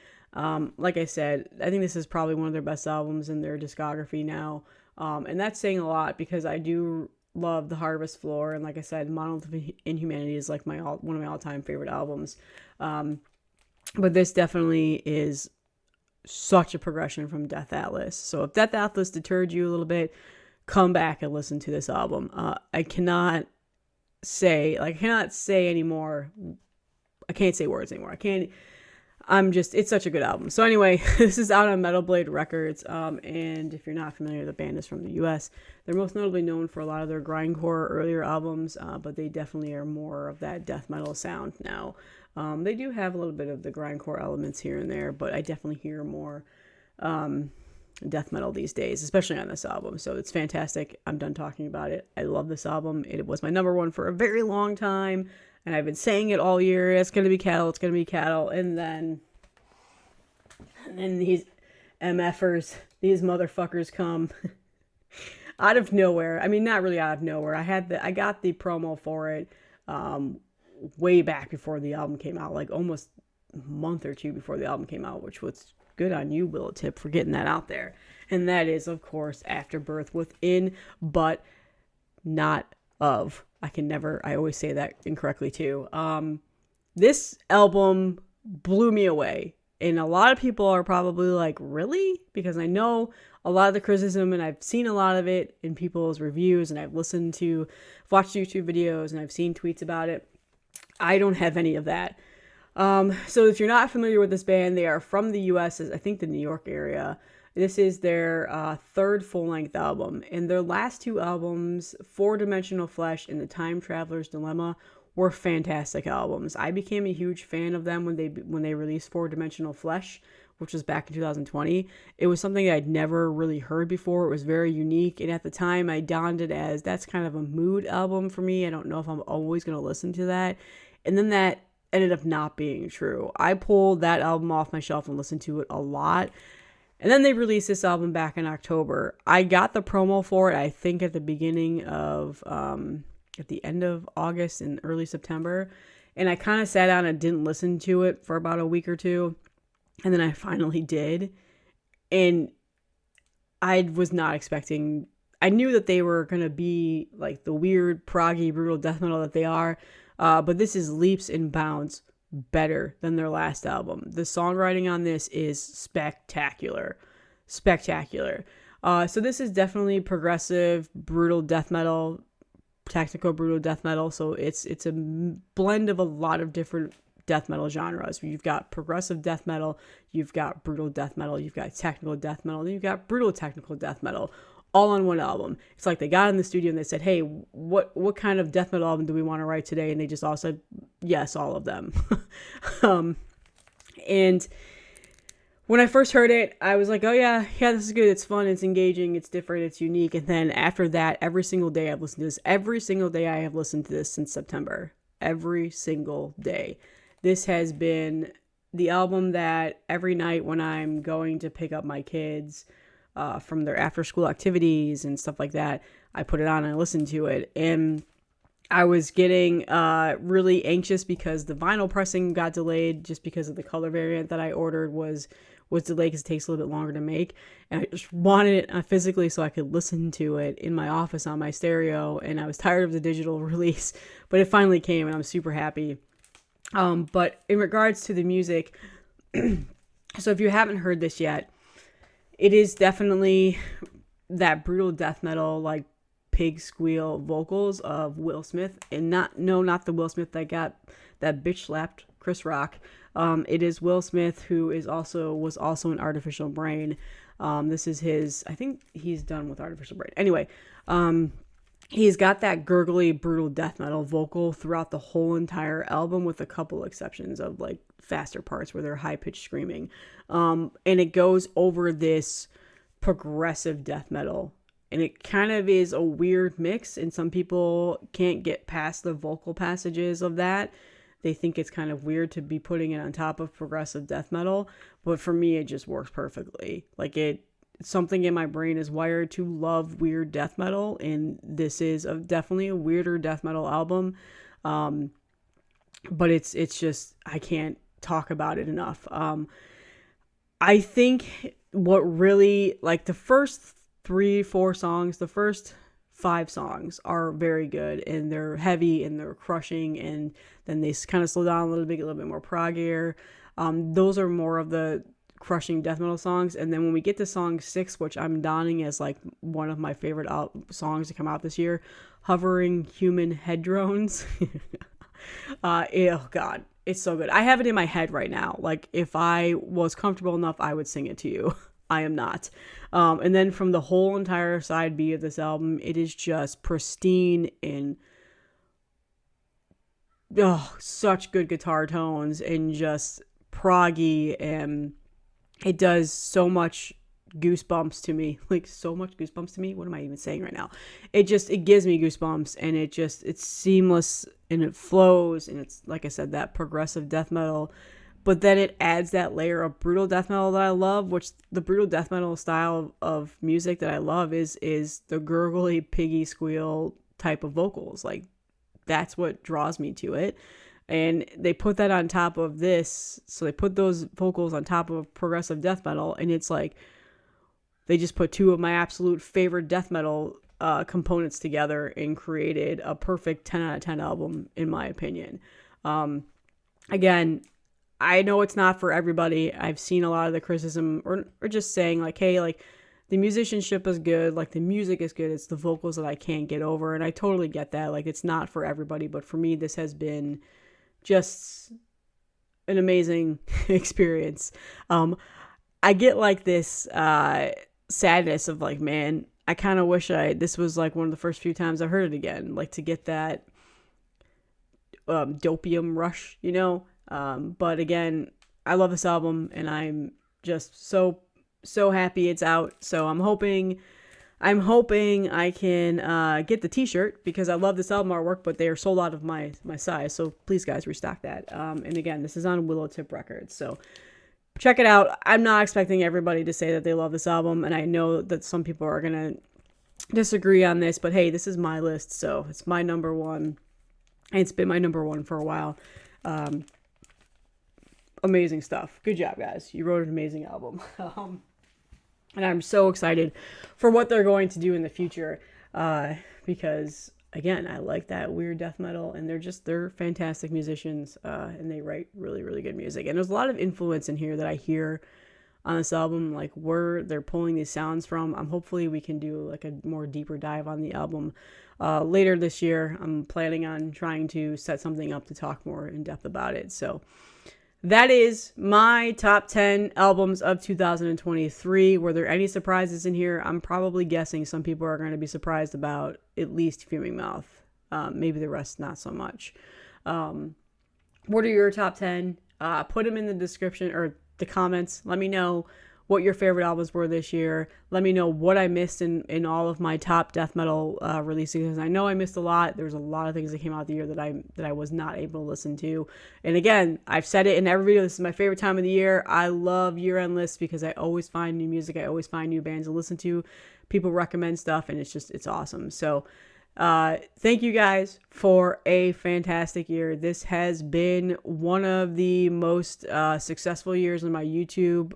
Like I said, I think this is probably one of their best albums in their discography now. And that's saying a lot because I do love The Harvest Floor. And like I said, Monolith of Inhumanity is like one of my all-time favorite albums. But this definitely is such a progression from Death Atlas. So if Death Atlas deterred you a little bit, come back and listen to this album. I can't say anymore. I can't say words anymore. It's such a good album. So anyway, this is out on Metal Blade Records. And if you're not familiar, the band is from the US. They're most notably known for a lot of their grindcore earlier albums, but they definitely are more of that death metal sound now. They do have a little bit of the grindcore elements here and there, but I definitely hear more death metal these days, especially on this album. So it's fantastic. I'm done talking about it. I love this album. It was my number one for a very long time. And I've been saying it all year. It's going to be Cattle. It's going to be Cattle. And then these MFers, these motherfuckers come out of nowhere. I mean, not really out of nowhere. I got the promo for it way back before the album came out, like almost a month or two before the album came out, which was good on you, Willow Tip, for getting that out there. And that is, of course, Afterbirth, within but not of. I always say that incorrectly too. This album blew me away. And a lot of people are probably like, really? Because I know a lot of the criticism, and I've seen a lot of it in people's reviews, and I've watched YouTube videos, and I've seen tweets about it. I don't have any of that. So if you're not familiar with this band, they are from the US, I think the New York area. This is their third full-length album. And their last two albums, Four Dimensional Flesh and The Time Traveler's Dilemma, were fantastic albums. I became a huge fan of them when they released Four Dimensional Flesh, which was back in 2020. It was something I'd never really heard before. It was very unique. And at the time, I donned it as, that's kind of a mood album for me. I don't know if I'm always going to listen to that. And then that ended up not being true. I pulled that album off my shelf and listened to it a lot. And then they released this album back in October. I got the promo for it, I think, at the end of August and early September. And I kind of sat down and didn't listen to it for about a week or two. And then I finally did. And I was not expecting... I knew that they were going to be like the weird, proggy, brutal death metal that they are. But this is leaps and bounds better than their last album. The songwriting on this is spectacular. So this is definitely progressive, brutal death metal, tactical brutal death metal. So it's a blend of a lot of different death metal genres. You've got progressive death metal, you've got brutal death metal, you've got technical death metal, and you've got brutal technical death metal, all on one album. It's like they got in the studio and they said, hey, what kind of death metal album do we want to write today? And they just all said, yes, all of them. And when I first heard it, I was like, oh yeah, this is good. It's fun. It's engaging. It's different. It's unique. And then after that, every single day I've listened to this. Every single day I have listened to this since September. Every single day. This has been the album that every night when I'm going to pick up my kids from their after school activities and stuff like that, I put it on and I listen to it. And I was getting really anxious because the vinyl pressing got delayed just because of the color variant that I ordered was delayed because it takes a little bit longer to make. And I just wanted it physically so I could listen to it in my office on my stereo. And I was tired of the digital release, but it finally came and I'm super happy. But in regards to the music, so if you haven't heard this yet, it is definitely that brutal death metal, like pig squeal vocals of Will Smith, and not the Will Smith that got that bitch slapped Chris Rock. It is Will Smith, who was also in Artificial Brain. This is I think he's done with Artificial Brain. Anyway, he's got that gurgly, brutal death metal vocal throughout the whole entire album, with a couple exceptions of like faster parts where they're high pitched screaming. And it goes over this progressive death metal. And it kind of is a weird mix, and some people can't get past the vocal passages of that. They think it's kind of weird to be putting it on top of progressive death metal, but for me, it just works perfectly. Like something in my brain is wired to love weird death metal, and this is definitely a weirder death metal album. But it's just, I can't talk about it enough. I think what really, like, the first 3-4 songs, the first 5 songs are very good, and they're heavy and they're crushing, and then they kind of slow down a little bit more proggier. Those are more of the crushing death metal songs. And then when we get to song 6, which I'm donning as like one of my favorite songs to come out this year, Hovering Human Head Drones. Oh god, it's so good. I have it in my head right now. Like, if I was comfortable enough, I would sing it to you. I am not. And then from the whole entire side B of this album, it is just pristine and such good guitar tones and just proggy, and it does so much goosebumps to me. Like, so much goosebumps to me. What am I even saying right now? It gives me goosebumps, and it's seamless, and it flows, and it's, like I said, that progressive death metal. But then it adds that layer of brutal death metal that I love, which the brutal death metal style of music that I love is the gurgly, piggy squeal type of vocals. Like, that's what draws me to it. And they put that on top of this. So they put those vocals on top of progressive death metal, and it's like they just put 2 of my absolute favorite death metal components together and created a perfect 10 out of 10 album, in my opinion. Again, I know it's not for everybody. I've seen a lot of the criticism or just saying like, hey, like, the musicianship is good, like, the music is good, it's the vocals that I can't get over. And I totally get that. Like, it's not for everybody, but for me, this has been just an amazing experience. I get like this sadness of like, man, I kind of wish this was like one of the first few times I heard it again, like, to get that dopium rush, you know? But again, I love this album, and I'm just so happy it's out. So I'm hoping I can get the t-shirt, because I love this album artwork, but they are sold out of my size. So please, guys, restock that. And again, this is on Willow Tip Records. So check it out. I'm not expecting everybody to say that they love this album, and I know that some people are going to disagree on this, but hey, this is my list, so it's my number one. And it's been my number one for a while. Amazing stuff. Good job, guys. You wrote an amazing album. And I'm so excited for what they're going to do in the future, because, again, I like that weird death metal, and they're fantastic musicians, and they write really, really good music. And there's a lot of influence in here that I hear on this album, like where they're pulling these sounds from. Hopefully we can do like a more deeper dive on the album later this year. I'm planning on trying to set something up to talk more in depth about it. So that is my top 10 albums of 2023. Were there any surprises in here? I'm probably guessing some people are going to be surprised about at least Fuming Mouth. Maybe the rest not so much. What are your top 10? Put them in the description or the comments. Let me know what your favorite albums were this year. Let me know what I missed in all of my top death metal releases, because I know I missed a lot. There's a lot of things that came out the year that I was not able to listen to. And again, I've said it in every video, this is my favorite time of the year. I love year-end lists because I always find new music. I always find new bands to listen to. People recommend stuff, and it's awesome. So thank you guys for a fantastic year. This has been one of the most successful years in my YouTube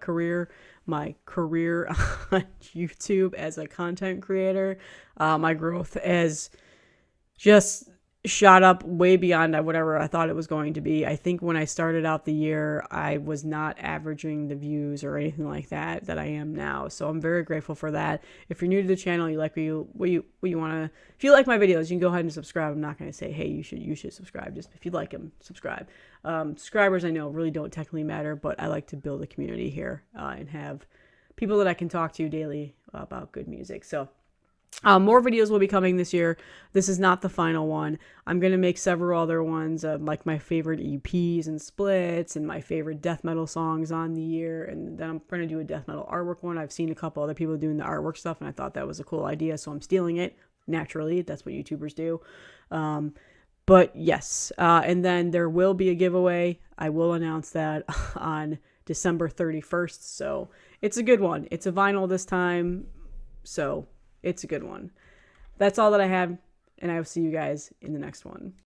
career, my career on YouTube as a content creator. My growth has just shot up way beyond whatever I thought it was going to be. I think when I started out the year, I was not averaging the views or anything like that I am now. So I'm very grateful for that. If you're new to the channel, you like what you want to, if you like my videos, you can go ahead and subscribe. I'm not going to say, hey, you should subscribe. Just if you like them, subscribe. Subscribers, I know, really don't technically matter, but I like to build a community here and have people that I can talk to daily about good music. So More videos will be coming this year. This is not the final one. I'm going to make several other ones of like my favorite EPs and splits and my favorite death metal songs on the year. And then I'm going to do a death metal artwork one. I've seen a couple other people doing the artwork stuff and I thought that was a cool idea. So I'm stealing it. Naturally, that's what YouTubers do. But yes, and then there will be a giveaway. I will announce that on December 31st. So it's a good one. It's a vinyl this time. So it's a good one. That's all that I have, and I will see you guys in the next one.